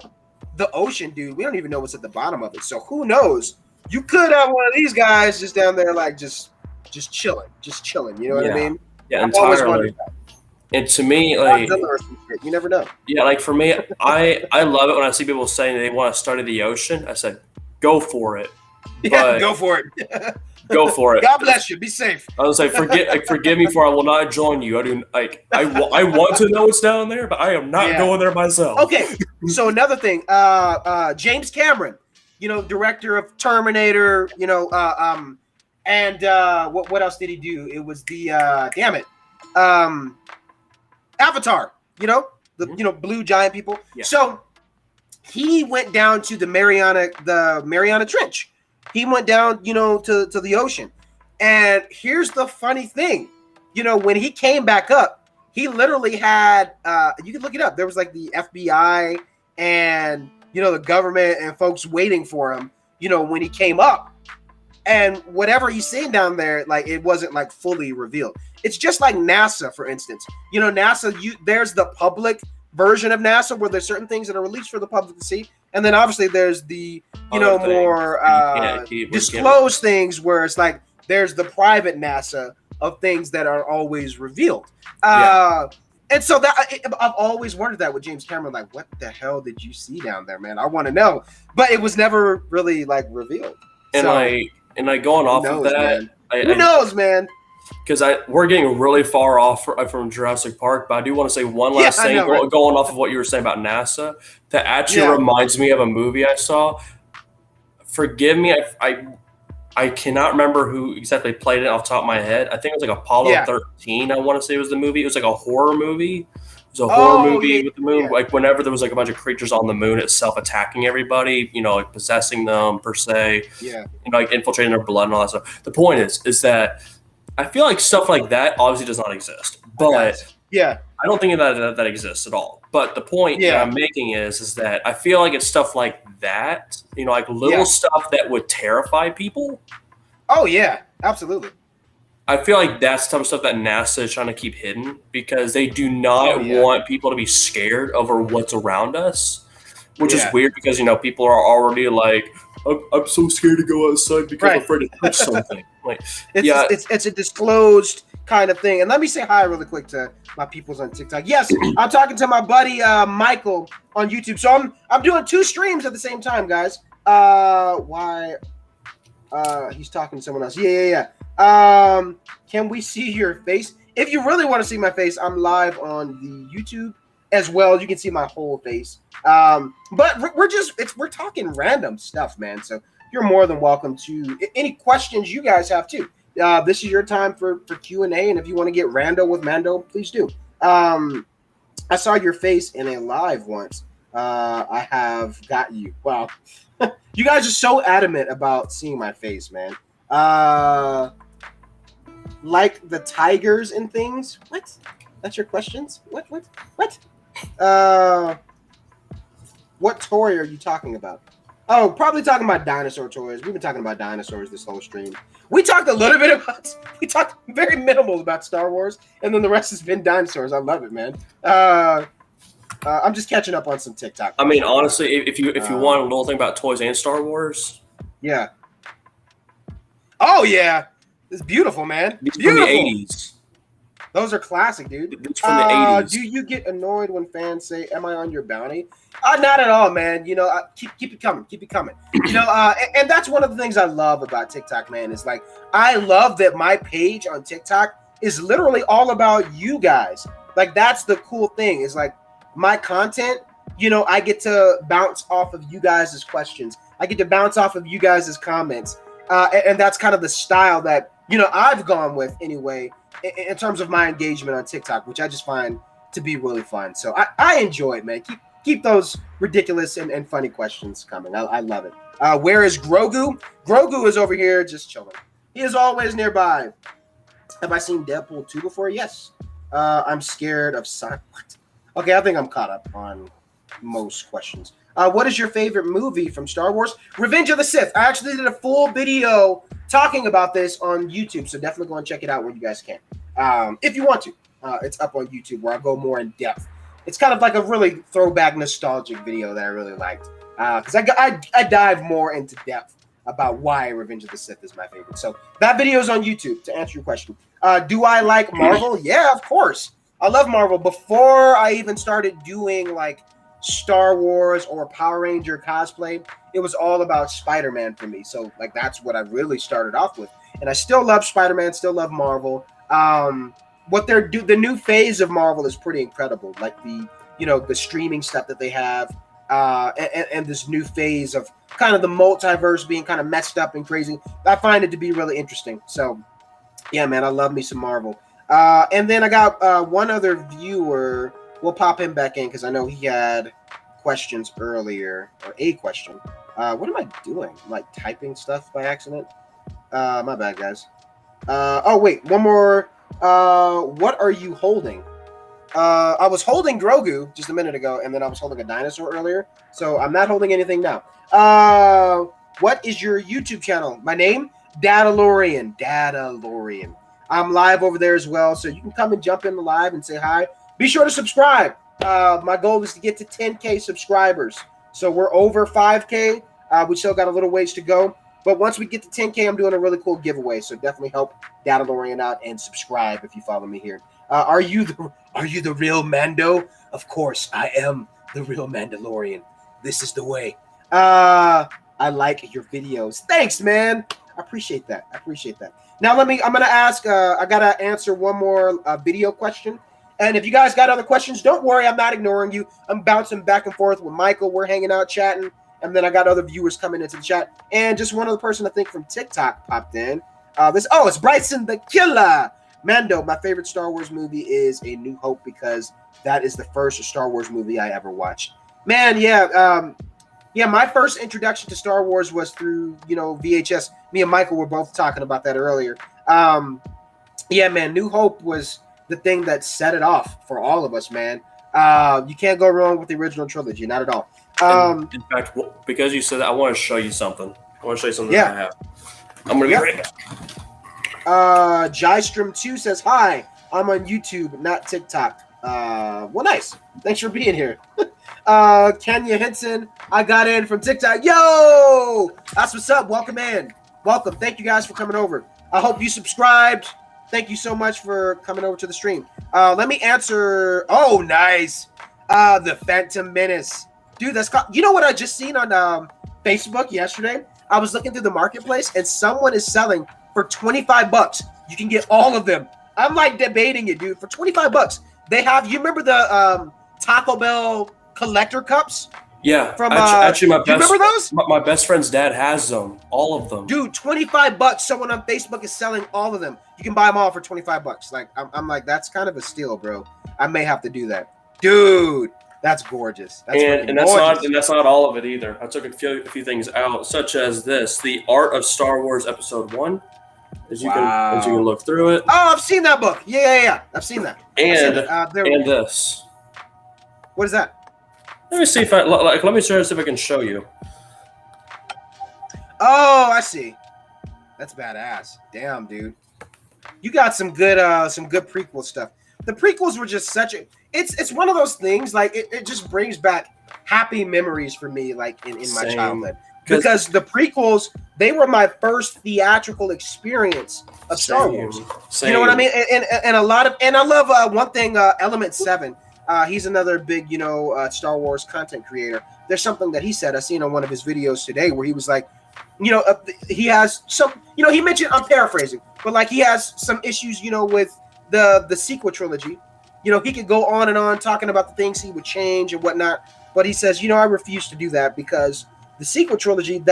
the ocean, dude. We don't even know what's at the bottom of it. So who knows? You could have one of these guys just down there, like just chilling. You know what I mean? Yeah, entirely. And to me, like, you never know. Yeah, like for me, I love it when I see people saying they want to study the ocean. I said, go for it. Yeah, go for it. Go for it. God bless you. Be safe. I was like, forgive me for I will not join you. I want to know what's down there, but I am not going there myself. Okay. So another thing, James Cameron, director of Terminator, and what else did he do? It was the Avatar, the blue giant people. Yeah. So he went down to the Mariana Trench. He went down, to the ocean. And here's the funny thing. When he came back up, he literally had you can look it up. There was like the FBI and the government and folks waiting for him, when he came up. And whatever he's seeing down there, like, it wasn't like fully revealed. It's just like NASA, for instance. NASA, there's the public version of NASA where there's certain things that are released for the public to see. And then obviously there's the, more disclosed things where it's like there's the private NASA of things that are always revealed. And so I've always wondered that with James Cameron, like, what the hell did you see down there, man? I want to know. But it was never really like revealed. And going off of that, who knows, man? Because we're getting really far off from Jurassic Park, but I do want to say one last thing, going off of what you were saying about NASA, that actually reminds me of a movie I saw. Forgive me, I cannot remember who exactly played it off the top of my head. I think it was like Apollo 13, I want to say was the movie. It was like a horror movie. It was a horror movie with the moon. Like whenever there was like a bunch of creatures on the moon itself attacking everybody, like possessing them per se. Yeah. Like infiltrating their blood and all that stuff. The point is that I feel like stuff like that obviously does not exist. But I don't think that exists at all. But the point that I'm making is that I feel like it's stuff like that, like little stuff that would terrify people. Oh yeah, absolutely. I feel like that's the type of stuff that NASA is trying to keep hidden because they do not want people to be scared over what's around us, which is weird because, people are already like, I'm so scared to go outside because I'm afraid to touch something. Like, it's a disclosed kind of thing. And let me say hi really quick to my peoples on TikTok. Yes, I'm talking to my buddy Michael on YouTube. So I'm doing 2 streams at the same time, guys. He's talking to someone else. Yeah. Can we see your face? If you really want to see my face, I'm live on the YouTube as well. You can see my whole face. But we're talking random stuff, man. So you're more than welcome to any questions you guys have too. This is your time for Q&A, and if you want to get rando with Mando, please do. I saw your face in a live once. I have got you. Wow. You guys are so adamant about seeing my face, man. Like the tigers and things. What? That's your questions? What? What toy are you talking about? Oh, probably talking about dinosaur toys. We've been talking about dinosaurs this whole stream. We talked very minimal about Star Wars, and then the rest has been dinosaurs. I love it, man. I'm just catching up on some TikTok. I mean, honestly, if you want a little thing about toys and Star Wars. Yeah. Oh, yeah. It's beautiful, man. These from the 80s. Those are classic, dude. It's from the 80s. Do you get annoyed when fans say, "Am I on your bounty?" Not at all, man. You know, keep it coming. Keep it coming. You know, and that's one of the things I love about TikTok, man. Is like I love that my page on TikTok is literally all about you guys. Like that's the cool thing. Is like my content. You know, I get to bounce off of you guys' questions. I get to bounce off of you guys' comments, and that's kind of the style that I've gone with anyway. In terms of my engagement on TikTok, which I just find to be really fun. So I enjoy it, man. Keep those ridiculous and funny questions coming. I love it. Where is Grogu? Grogu is over here just chilling. He is always nearby. Have I seen Deadpool 2 before? Yes. I'm scared of what? Okay, I think I'm caught up on most questions. What is your favorite movie from Star Wars? Revenge of the Sith. I actually did a full video talking about this on YouTube, so definitely go and check it out when you guys can. If you want to. It's up on YouTube where I go more in depth. It's kind of like a really throwback nostalgic video that I really liked. Because I dive more into depth about why Revenge of the Sith is my favorite. So that video is on YouTube to answer your question. Do I like Marvel? Yeah, of course. I love Marvel. Before I even started doing like Star Wars or Power Ranger cosplay, it was all about Spider-Man for me. So like that's what I really started off with. And I still love Spider-Man, still love Marvel. The new phase of Marvel is pretty incredible. Like the streaming stuff that they have, and this new phase of kind of the multiverse being kind of messed up and crazy. I find it to be really interesting. So yeah, man, I love me some Marvel. And then I got one other viewer. We'll pop him back in because I know he had questions earlier, or a question. What am I doing? I'm like typing stuff by accident. My bad, guys. Oh, wait, one more. What are you holding? I was holding Grogu just a minute ago, and then I was holding a dinosaur earlier. So I'm not holding anything now. What is your YouTube channel? My name? Dadalorian. Dadalorian. I'm live over there as well, so you can come and jump in the live and say hi. Be sure to subscribe. My goal is to get to 10K subscribers. So we're over 5K. We still got a little ways to go. But once we get to 10K, I'm doing a really cool giveaway. So definitely help Dadalorian out and subscribe if you follow me here. Are you the real Mando? Of course, I am the real Mandalorian. This is the way. I like your videos. Thanks, man. I appreciate that. Now I'm gonna ask. I gotta answer one more video question. And if you guys got other questions, don't worry. I'm not ignoring you. I'm bouncing back and forth with Michael. We're hanging out, chatting. And then I got other viewers coming into the chat. And just one other person, I think, from TikTok popped in. It's Bryson the Killer. Mando, my favorite Star Wars movie is A New Hope because that is the first Star Wars movie I ever watched. Man, yeah. My first introduction to Star Wars was through, VHS. Me and Michael were both talking about that earlier. Yeah, man, New Hope was the thing that set it off for all of us, man. You can't go wrong with the original trilogy, not at all. In fact, because you said that, I want to show you something. That I have. I'm going to be right back. Jystrom2 says, hi, I'm on YouTube, not TikTok. Well, nice. Thanks for being here. Kenya Henson, I got in from TikTok. Yo! That's what's up. Welcome in. Welcome. Thank you guys for coming over. I hope you subscribed. Thank you so much for coming over to the stream. Let me answer. Oh, nice. The Phantom Menace. Dude, that's you know what I just seen on Facebook yesterday? I was looking through the marketplace and someone is selling for $25. You can get all of them. I'm like debating it, dude. For $25. They have, you remember the Taco Bell collector cups? Yeah. From actually, you remember those? My best friend's dad has them, all of them. Dude, $25. Someone on Facebook is selling all of them. You can buy them all for $25. Like I'm like, that's kind of a steal, bro. I may have to do that, dude. That's gorgeous. And that's not all of it either. I took a few things out, such as this, The Art of Star Wars Episode 1. As you can look through it. Oh, I've seen that book. Yeah. I've seen that. And this. What is that? Let me see if let me try to see if I can show you. Oh, I see. That's badass. Damn, dude. You got some good prequel stuff. The prequels were just it's one of those things, like it just brings back happy memories for me, like in my childhood. because the prequels, they were my first theatrical experience of Star Wars. Same. You know what I mean? And a lot of, and I love one thing, Element 7. He's another big, Star Wars content creator. There's something that he said, I seen on one of his videos today, where he was like, he has some, he mentioned, I'm paraphrasing, but like he has some issues, with the sequel trilogy. He could go on and on talking about the things he would change and whatnot, but he says, I refuse to do that, because the sequel trilogy,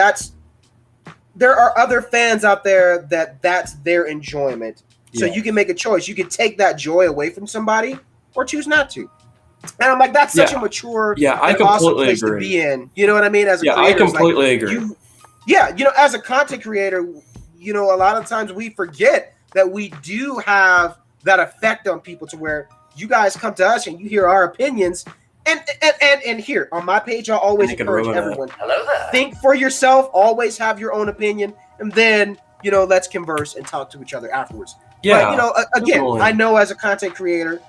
there are other fans out there that's their enjoyment. So you can make a choice. You can take that joy away from somebody or choose not to. And I'm like, that's such a mature and awesome place to be in. You know what I mean? As a creator, I completely agree. As a content creator, a lot of times we forget that we do have that effect on people, to where you guys come to us and you hear our opinions. And here on my page, I'll always encourage everyone. Hello there. Think for yourself. Always have your own opinion, and then let's converse and talk to each other afterwards. Yeah. But again, I know as a content creator,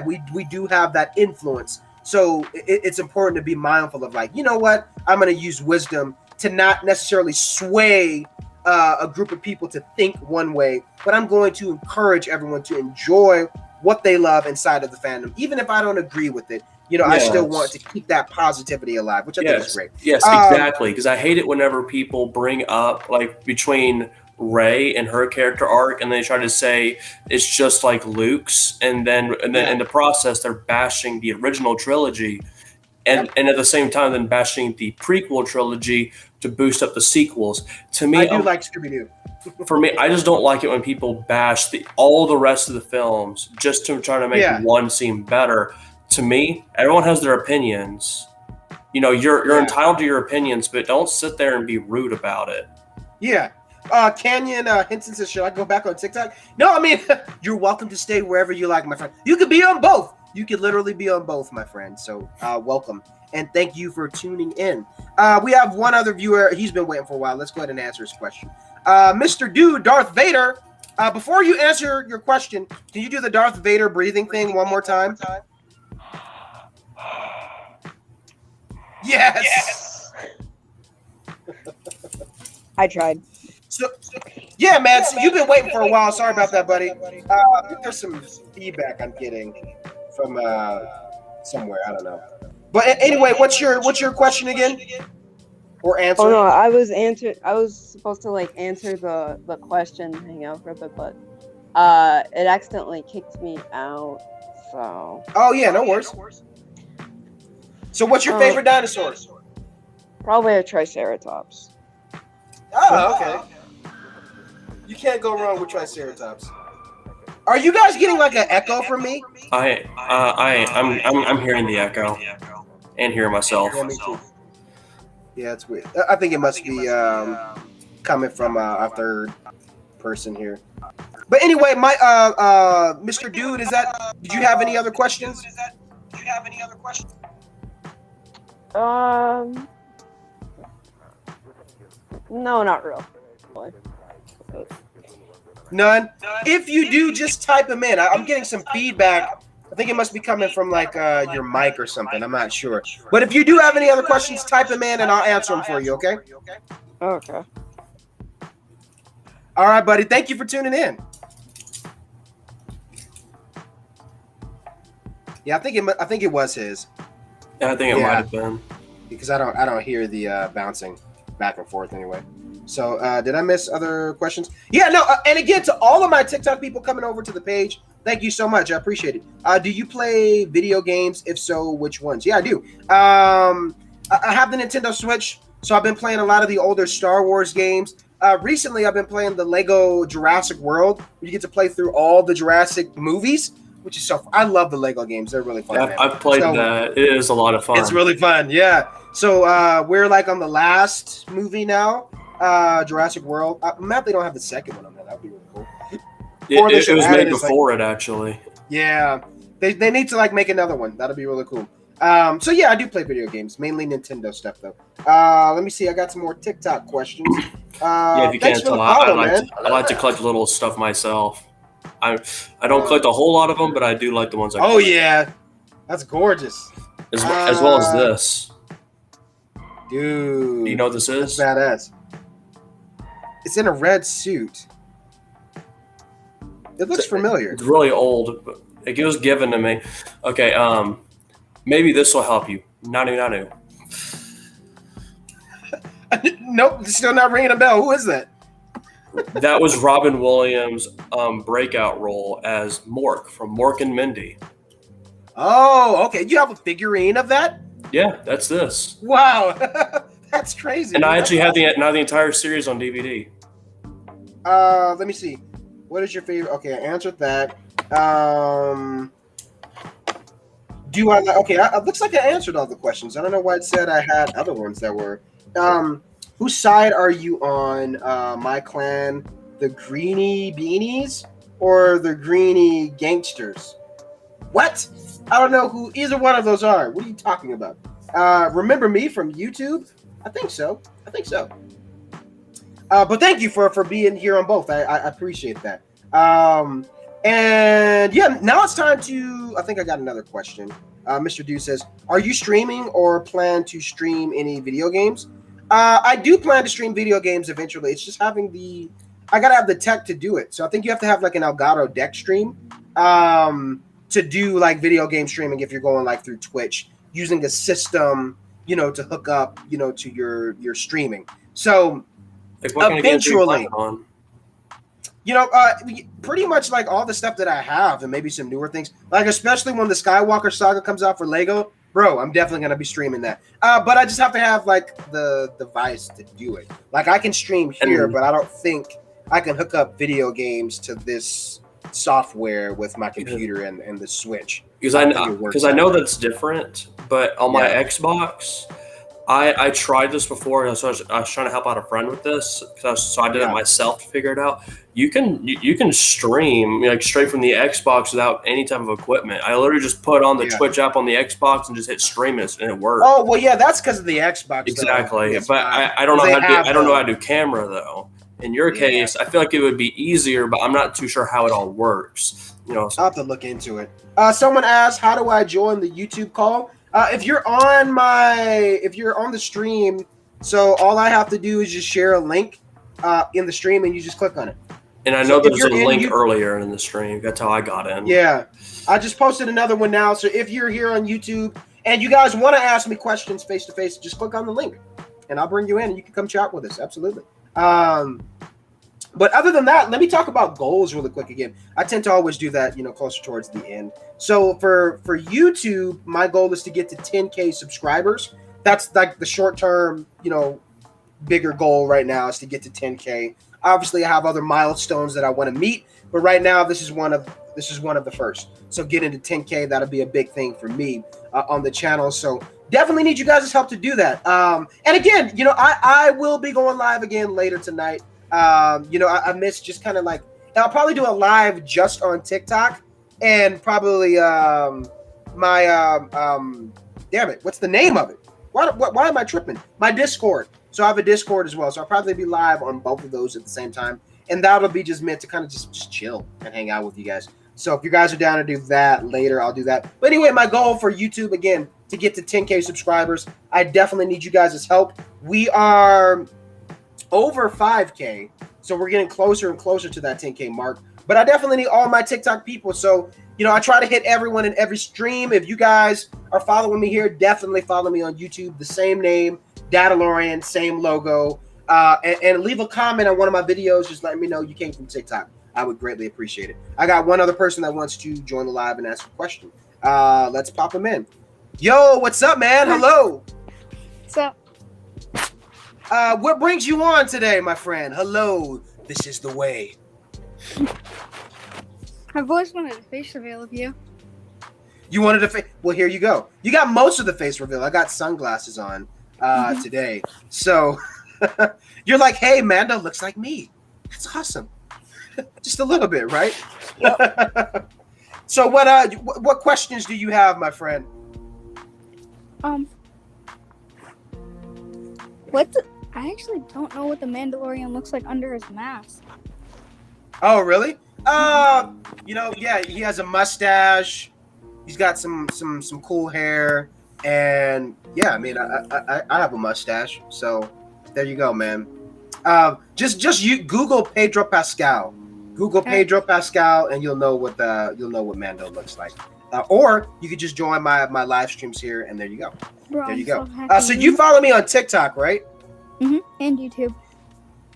we do have that influence. So it's important to be mindful of, like, what, I'm going to use wisdom to not necessarily sway a group of people to think one way, but I'm going to encourage everyone to enjoy what they love inside of the fandom, even if I don't agree with it. I still want to keep that positivity alive, which I think is great. Yes, exactly. Because I hate it whenever people bring up, like, between Rey and her character arc, and they try to say it's just like Luke's, and then in the process they're bashing the original trilogy, and at the same time then bashing the prequel trilogy to boost up the sequels. To me, I do like Scooby-Doo. For me, I just don't like it when people bash all the rest of the films just to try to make one seem better. To me, everyone has their opinions. You're entitled to your opinions, but don't sit there and be rude about it. Yeah. Canyon Hinton says, should I go back on TikTok? No, I mean, you're welcome to stay wherever you like, my friend. You could be on both. You could literally be on both, my friend. So welcome. And thank you for tuning in. We have one other viewer. He's been waiting for a while. Let's go ahead and answer his question. Mr. Dude, Darth Vader. Before you answer your question, can you do the Darth Vader breathing thing one more time? Yes. I tried. So yeah, man. So you've been waiting for a while. Sorry about that, buddy. There's some feedback I'm getting from somewhere. I don't know. But anyway, what's your question again? Or answer? Oh no, I was supposed to answer the question, hang out for a bit, but it accidentally kicked me out. So. Oh yeah, no worries. So what's your favorite dinosaur? Probably a Triceratops. Oh, okay. You can't go wrong with Triceratops. Are you guys getting like an echo from me? I'm hearing the echo and hearing myself. Yeah, me too. Yeah, it's weird. I think it must be coming from a third person here. But anyway, my Mr. Dude, did you have any other questions? No, not real. None? If you do, just type them in. I'm getting some feedback. I think it must be coming from like your mic or something. I'm not sure. But if you do have any other questions, type them in and I'll answer them for you, okay? Okay. All right, buddy. Thank you for tuning in. Yeah, I think it was his. Yeah, I think it might have been. Because I don't hear the bouncing back and forth anyway. So did I miss other questions? Yeah, no. And again, to all of my TikTok people coming over to the page, thank you so much. I appreciate it. Do you play video games? If so, which ones? Yeah, I do. I have the Nintendo Switch, so I've been playing a lot of the older Star Wars games. Recently, I've been playing the Lego Jurassic World, where you get to play through all the Jurassic movies, which is so fun. I love the Lego games. They're really fun. Yeah, I've played that. It is a lot of fun. It's really fun, yeah. So we're like on the last movie now, Jurassic World. I'm mad they don't have the second one on there. That would be really cool. It was made before it, actually. Yeah. They need to like make another one. That'll be really cool. So yeah, I do play video games, mainly Nintendo stuff though. Let me see. I got some more TikTok questions. Yeah, if you can't tell, I like to collect little stuff myself. I don't collect a whole lot of them, but I do like the ones I collect. Oh yeah, that's gorgeous. As well as this. Dude. Do you know what this is? That's badass. It's in a red suit. It looks familiar. It's really old, but it was given to me. Okay, maybe this will help you. Nanu. Nope, still not ringing a bell. Who is that? That was Robin Williams' breakout role as Mork from Mork and Mindy. Oh, okay. You have a figurine of that? Yeah, that's this. Wow, that's crazy. And I actually have the entire series on DVD. Let me see. What is your favorite? Okay, I answered that. Do I? Okay, it looks like I answered all the questions. I don't know why it said I had other ones that were. Whose side are you on? My clan, the Greenie Beanies, or the Greenie Gangsters? What? I don't know who either one of those are. What are you talking about? Remember me from YouTube? I think so. But thank you for being here on both. I appreciate that. And yeah, now it's time to. I think I got another question. Mr. Dew says, "Are you streaming or plan to stream any video games?" I do plan to stream video games eventually. It's just having I gotta have the tech to do it. So I think you have to have like an Elgato deck stream to do like video game streaming if you're going like through Twitch using a system, to hook up, to your streaming. So Like, what kind of games are you playing on? Pretty much like all the stuff that I have and maybe some newer things. Like especially when the Skywalker Saga comes out for Lego, bro, I'm definitely gonna be streaming that. But I just have to have like the device to do it. Like I can stream here, but I don't think I can hook up video games to this software with my computer and the Switch. Because I know that's different, but on my Xbox, I tried this before. So I was trying to help out a friend with this, so I did it myself to figure it out. You can stream like straight from the Xbox without any type of equipment. I literally just put on the Twitch app on the Xbox and just hit stream it, and it worked. Oh well, yeah, that's because of the Xbox. Exactly, but I don't know how to do. I don't know how to do camera though. In your case, I feel like it would be easier, but I'm not too sure how it all works. I'll have to look into it. Someone asked, "How do I join the YouTube call?" If you're on the stream, so all I have to do is just share a link in the stream, and you just click on it. And I know there's a link earlier in the stream. That's how I got in. Yeah, I just posted another one now. So if you're here on YouTube and you guys want to ask me questions face to face, just click on the link, and I'll bring you in, and you can come chat with us. Absolutely. But other than that, let me talk about goals really quick again. I tend to always do that, closer towards the end. So for YouTube, my goal is to get to 10K subscribers. That's like the short term, bigger goal right now is to get to 10K. Obviously, I have other milestones that I want to meet, but right now this is one of the first. So getting to 10K, that'll be a big thing for me on the channel. So definitely need you guys' help to do that. And again, I will be going live again later tonight. I miss just kind of like, I'll probably do a live just on TikTok and probably damn it, what's the name of it? Why am I tripping? My Discord. So I have a Discord as well. So I'll probably be live on both of those at the same time. And that'll be just meant to kind of just chill and hang out with you guys. So if you guys are down to do that later, I'll do that. But anyway, my goal for YouTube, again, to get to 10K subscribers, I definitely need you guys' help. We are over 5K, so we're getting closer and closer to that 10K mark. But I definitely need all my TikTok people. So, I try to hit everyone in every stream. If you guys are following me here, definitely follow me on YouTube. The same name, Datalorian, same logo. And leave a comment on one of my videos. Just let me know you came from TikTok. I would greatly appreciate it. I got one other person that wants to join the live and ask a question. Let's pop him in. Yo, what's up, man? Hello. What's up? What brings you on today, my friend? Hello. This is the way. I've always wanted a face reveal of you. You wanted a face? Well, here you go. You got most of the face reveal. I got sunglasses on today. So you're like, hey, Mando looks like me. That's awesome. Just a little bit, right? Yep. So what questions do you have, my friend? I actually don't know what the Mandalorian looks like under his mask. Oh, really? Yeah, he has a mustache. He's got some cool hair. And yeah, I mean, I have a mustache, so there you go, man. Just you Google Pedro Pascal. Google Pedro Pascal, and you'll know what Mando looks like. Or you could just join my live streams here, and there you go. Bro, there you go. So, so you follow me on TikTok, right? Mm-hmm. And YouTube.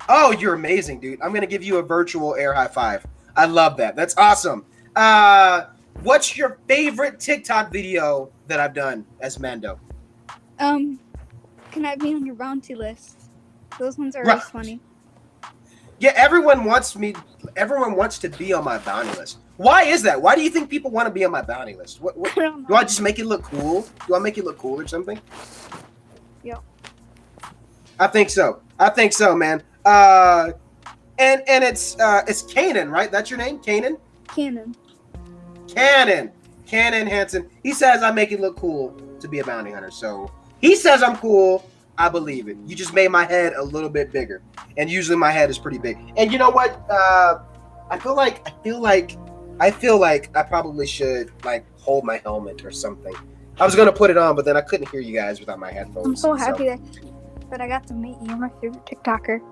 Oh, you're amazing, dude. I'm gonna give you a virtual air high five. I love that. That's awesome. What's your favorite TikTok video that I've done as Mando? Can I be on your bounty list? Those ones are really funny. Yeah, everyone wants to be on my bounty list. Why is that? Why do you think people want to be on my bounty list? What do I just make it look cool? Do I make it look cool or something? Yeah. I think so, man. And it's Kanan, right? That's your name, Kanan? Kanan Hansen. He says I make it look cool to be a bounty hunter. So he says I'm cool. I believe it. You just made my head a little bit bigger, and usually my head is pretty big. And you know what? I feel like I probably should like hold my helmet or something. I was gonna put it on, but then I couldn't hear you guys without my headphones. I'm so happy that I got to meet you. You're my favorite TikToker.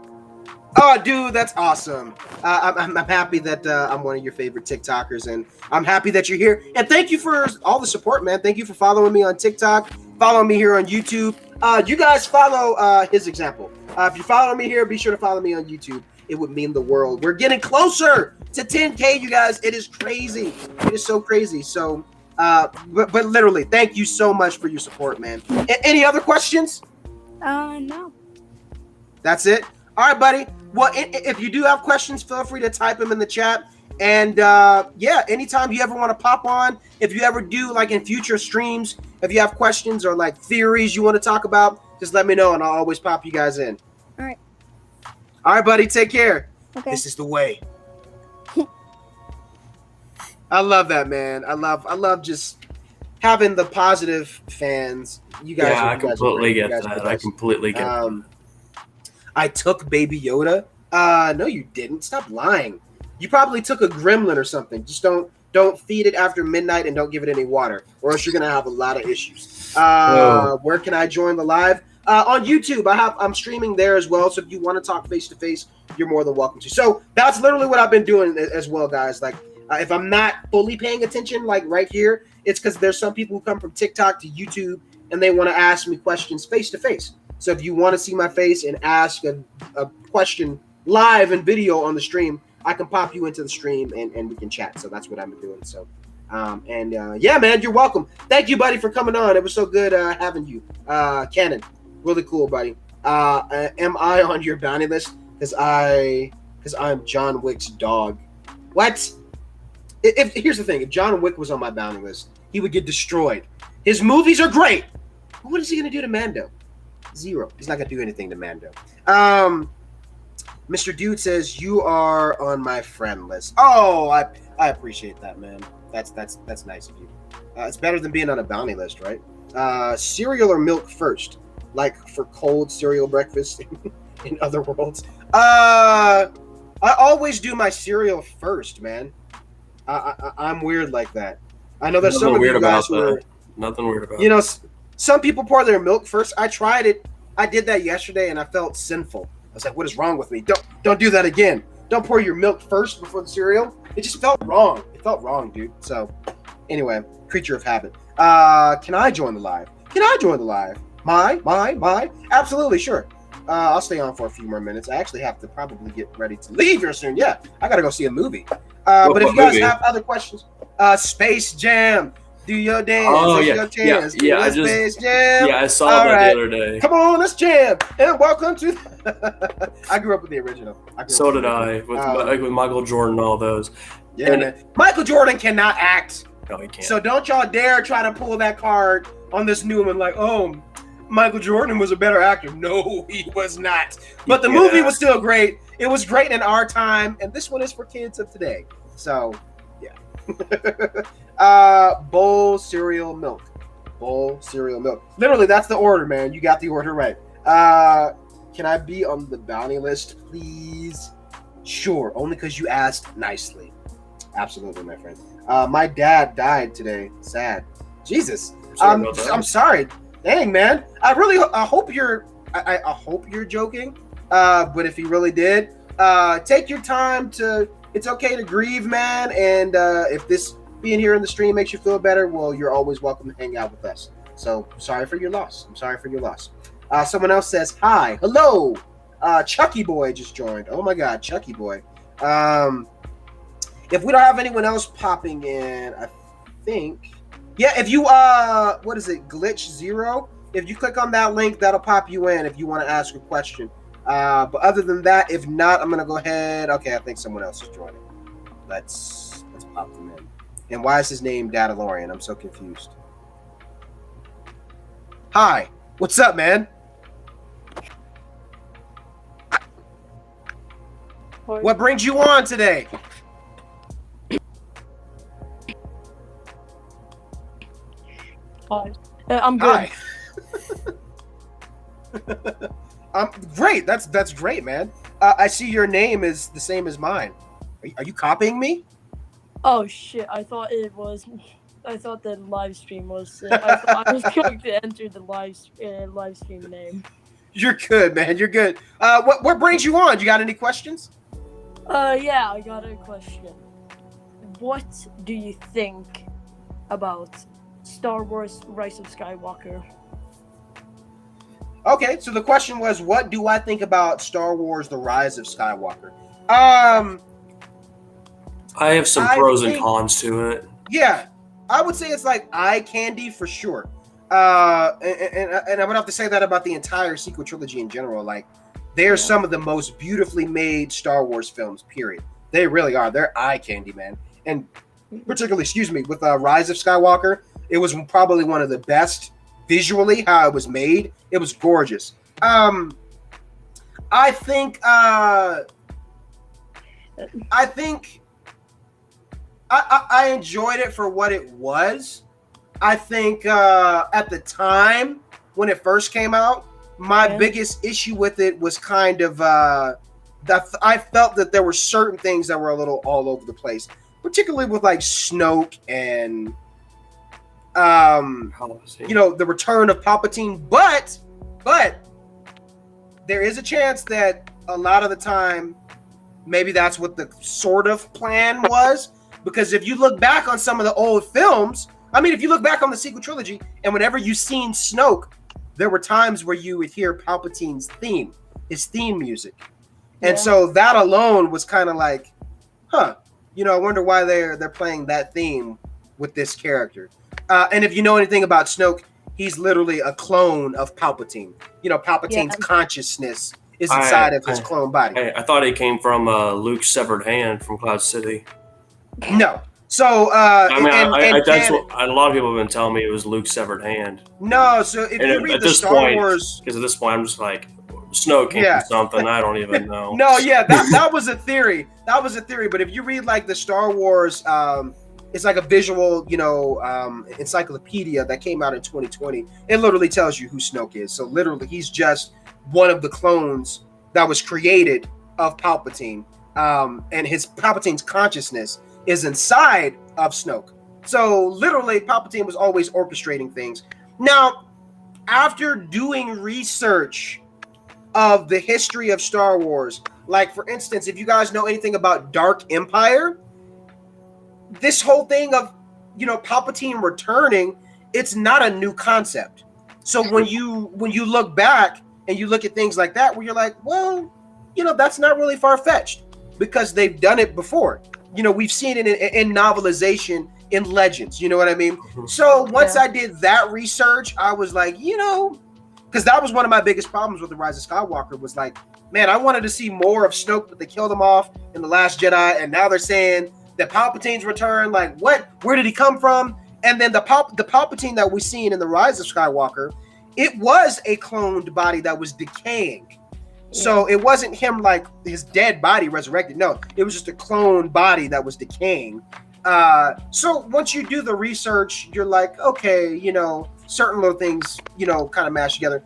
Oh, dude, that's awesome. I'm happy that I'm one of your favorite TikTokers, and I'm happy that you're here. And thank you for all the support, man. Thank you for following me on TikTok, following me here on YouTube. You guys follow his example. If you follow me here, be sure to follow me on YouTube. It would mean the world. We're getting closer to 10K, you guys. It is crazy. It is so crazy. So, but literally, thank you so much for your support, man. Any other questions? No. That's it? All right, buddy. Well, if you do have questions, feel free to type them in the chat. And yeah, anytime you ever want to pop on, if you ever do like in future streams, if you have questions or like theories you want to talk about, just let me know and I'll always pop you guys in. All right. All right, buddy. Take care. Okay. This is the way. I love that, man. I love just having the positive fans. You guys. Yeah, I completely get that. I completely get that. I took Baby Yoda. No, you didn't. Stop lying. You probably took a gremlin or something. Just don't feed it after midnight and don't give it any water, or else you're gonna have a lot of issues. Where can I join the live? On YouTube. I'm streaming there as well. So if you want to talk face to face, you're more than welcome to. So that's literally what I've been doing as well, guys. Like if I'm not fully paying attention, like right here, it's because there's some people who come from TikTok to YouTube and they want to ask me questions face to face. So if you want to see my face and ask a question live and video on the stream, I can pop you into the stream and we can chat. So that's what I've been doing. So, yeah, man, you're welcome. Thank you, buddy, for coming on. It was so good having you. Cannon, really cool, buddy. Am I on your bounty list? Because I'm John Wick's dog. What? Here's the thing. If John Wick was on my bounty list, he would get destroyed. His movies are great. But what is he going to do to Mando? Zero. He's not going to do anything to Mando. Mr. Dude says, you are on my friend list. Oh, I appreciate that, man. That's nice of you. It's better than being on a bounty list, right? Cereal or milk first? Like for cold cereal breakfast in other worlds? I always do my cereal first, man. I'm weird like that. I know there's some of you guys who are... Nothing weird about it. You know, some people pour their milk first. I tried it. I did that yesterday, and I felt sinful. I was like, what is wrong with me? Don't do that again. Don't pour your milk first before the cereal. It just felt wrong. It felt wrong, dude. So, anyway, creature of habit. Can I join the live? My? Absolutely, sure. I'll stay on for a few more minutes. I actually have to probably get ready to leave here soon. Yeah, I got to go see a movie. But if you guys have other questions, Space Jam. Do your dance. Oh, yeah. Space Jam. Yeah, I saw that the other day. Come on, let's jam. And welcome to... I grew up with the original. So did I, with Michael Jordan and all those. Yeah, man. Michael Jordan cannot act. No, he can't. So don't y'all dare try to pull that card on this new one like, oh, Michael Jordan was a better actor. No, he was not. But the movie was still great. It was great in our time. And this one is for kids of today. So, yeah. Bowl cereal milk. Literally, that's the order, man. You got the order right. Can I be on the bounty list, please? Sure, only because you asked nicely. Absolutely, my friend. My dad died today. Sad. Jesus. I'm sorry. Dang, man. I hope you're joking. But if he really did, take your time it's okay to grieve, man. And if this being here in the stream makes you feel better, well, you're always welcome to hang out with us. So sorry for your loss. I'm sorry for your loss. Someone else says, hi, hello. Chucky Boy just joined. Oh my God, Chucky Boy. If we don't have anyone else popping in, I think, yeah, if you, what is it, Glitch Zero? If you click on that link, that'll pop you in if you want to ask a question. But other than that, if not, I'm going to go ahead. Okay, I think someone else is joining. Let's pop them in. And why is his name Datalorian? I'm so confused. Hi, what's up, man? What brings you on today? Hi. I'm good. Hi. Great. That's great, man. I see your name is the same as mine. Are you copying me? Oh shit! I thought the live stream was. I thought I was going to enter the live stream name. You're good, man. You're good. What brings you on? You got any questions? Yeah, I got a question. What do you think about Star Wars: Rise of Skywalker? Okay, so the question was, what do I think about Star Wars: The Rise of Skywalker? I have some pros and cons to it. Yeah, I would say it's like eye candy for sure. And I would have to say that about the entire sequel trilogy in general. Like, they're some of the most beautifully made Star Wars films, period. They really are. They're eye candy, man. And particularly, with Rise of Skywalker, it was probably one of the best visually, how it was made. It was gorgeous. I think I enjoyed it for what it was. I think at the time when it first came out, my biggest issue with it was kind of that I felt that there were certain things that were a little all over the place, particularly with like Snoke and the return of Palpatine. But there is a chance that a lot of the time, maybe that's what the sort of plan was. Because if you look back on some of the old films, I mean, if you look back on the sequel trilogy, and whenever you seen Snoke, there were times where you would hear Palpatine's theme, his theme music. And so that alone was kind of like, I wonder why they're playing that theme with this character. And if you know anything about Snoke, he's literally a clone of Palpatine. Palpatine's consciousness is inside of his clone body. I thought it came from Luke's severed hand from Cloud City. No. So, that's what a lot of people have been telling me, it was Luke's severed hand. No, so if you read the Star Wars, because at this point I'm just like, Snoke came from something I don't even know. No, that was a theory. That was a theory. But if you read like the Star Wars, it's like a visual, encyclopedia that came out in 2020. It literally tells you who Snoke is. So literally, he's just one of the clones that was created of Palpatine, and his Palpatine's consciousness is inside of Snoke. So literally, Palpatine was always orchestrating things. Now, after doing research of the history of Star Wars, like for instance, if you guys know anything about Dark Empire, this whole thing of Palpatine returning, it's not a new concept. So when you look back and you look at things like that, where you're like, well, that's not really far-fetched, because they've done it before. We've seen it in novelization, in legends, you know what I mean? So once I did that research, I was like, because that was one of my biggest problems with The Rise of Skywalker, was like, man, I wanted to see more of Snoke, but they killed him off in The Last Jedi, and now they're saying that Palpatine's return, like, what? Where did he come from? And then the Palpatine that we've seen in The Rise of Skywalker, it was a cloned body that was decaying. So it wasn't him, like, his dead body resurrected. No, it was just a cloned body that was decaying. So once you do the research, you're like, okay, certain little things, kind of mash together.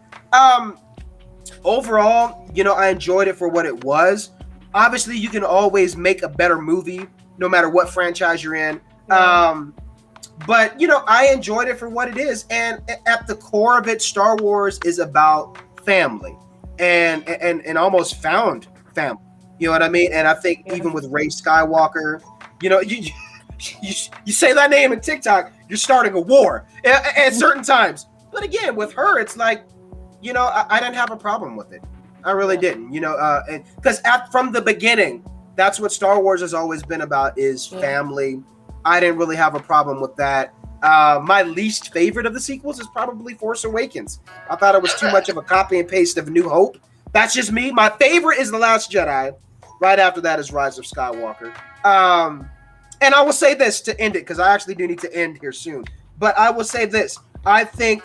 Overall, I enjoyed it for what it was. Obviously, you can always make a better movie, no matter what franchise you're in. But I enjoyed it for what it is, and at the core of it, Star Wars is about family, and almost found family. You know what I mean? And I think even with Rey Skywalker, you say that name in TikTok, you're starting a war at certain times. But again, with her, it's like, I didn't have a problem with it. I really didn't. And because from the beginning, that's what Star Wars has always been about, is family. I didn't really have a problem with that. My least favorite of the sequels is probably Force Awakens. I thought it was too much of a copy and paste of New Hope. That's just me. My favorite is The Last Jedi. Right after that is Rise of Skywalker. And I will say this to end it, because I actually do need to end here soon. But I will say this. I think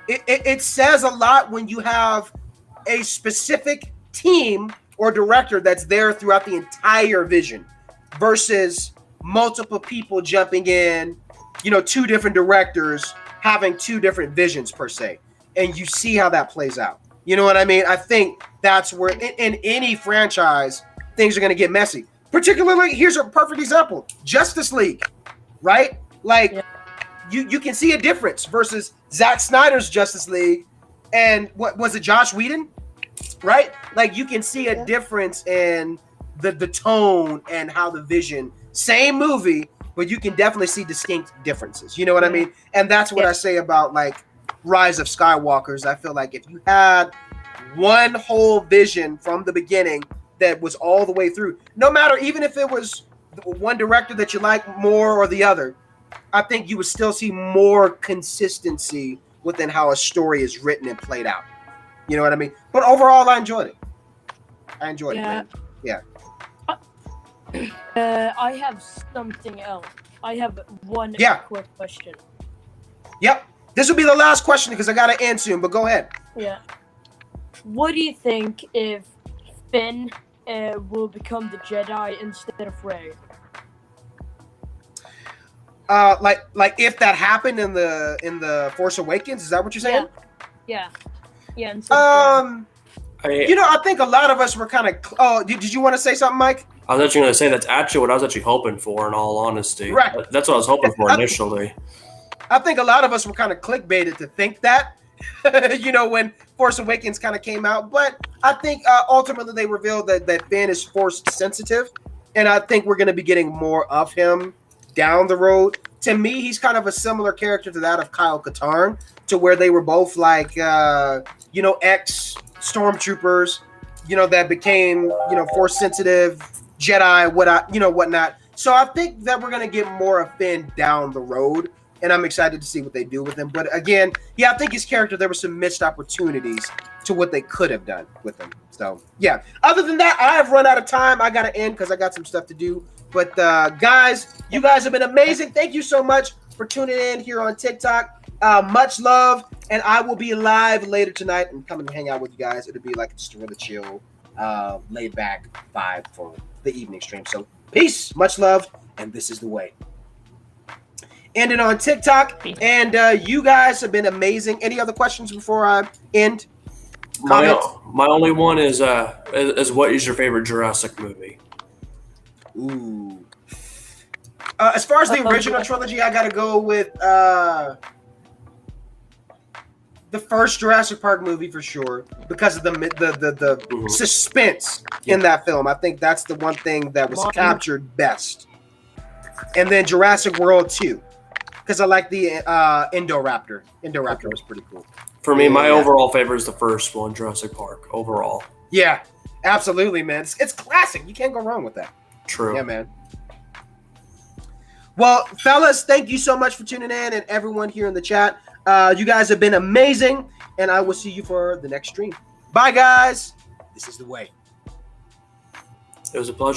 it says a lot when you have a specific team or director that's there throughout the entire vision versus multiple people jumping in, two different directors having two different visions per se. And you see how that plays out. You know what I mean? I think that's where in any franchise, things are going to get messy. Particularly, here's a perfect example. Justice League, right? Like, you can see a difference versus Zack Snyder's Justice League and what was it, Josh Whedon? Right? Like, you can see a difference in the tone and how the vision, same movie, but you can definitely see distinct differences. You know what I mean? And that's what I say about, like, Rise of Skywalkers. I feel like if you had one whole vision from the beginning that was all the way through, no matter, even if it was one director that you like more or the other, I think you would still see more consistency within how a story is written and played out. You know what I mean? But overall, I enjoyed it. it, man. Yeah. I have something else. I have one quick question. Yep. This will be the last question because I got to end soon, but go ahead. Yeah. What do you think if Finn will become the Jedi instead of Rey? Like if that happened in the Force Awakens, is that what you're saying? Yeah. I think a lot of us were kind of. Oh, did you want to say something, Mike? I was actually going to say that's actually what I was actually hoping for. In all honesty, right? That's what I was hoping for initially. I think a lot of us were kind of clickbaited to think that, when Force Awakens kind of came out. But I think ultimately they revealed that Finn is Force sensitive, and I think we're going to be getting more of him down the road. To me, he's kind of a similar character to that of Kyle Katarn, to where they were both like, ex stormtroopers, that became, Force sensitive Jedi, whatnot. So I think that we're going to get more of Finn down the road. And I'm excited to see what they do with him. But again, I think his character, there were some missed opportunities to what they could have done with him. So, yeah. Other than that, I have run out of time. I got to end because I got some stuff to do. But guys, you guys have been amazing. Thank you so much for tuning in here on TikTok. Much love. And I will be live later tonight and come and hang out with you guys. It'll be like just a really chill, laid back vibe for the evening stream. So, peace. Much love. And this is the way. Ending on TikTok, and you guys have been amazing. Any other questions before I end? My only one is what is your favorite Jurassic movie? Ooh. As far as the original trilogy, I gotta go with the first Jurassic Park movie for sure, because of the suspense in that film. I think that's the one thing that was captured best. And then Jurassic World 2. Because I like the Indoraptor. Indoraptor was pretty cool. For me, my overall favorite is the first one, Jurassic Park, overall. Yeah, absolutely, man. It's classic. You can't go wrong with that. True. Yeah, man. Well, fellas, thank you so much for tuning in, and everyone here in the chat. You guys have been amazing, and I will see you for the next stream. Bye, guys. This is the way. It was a pleasure.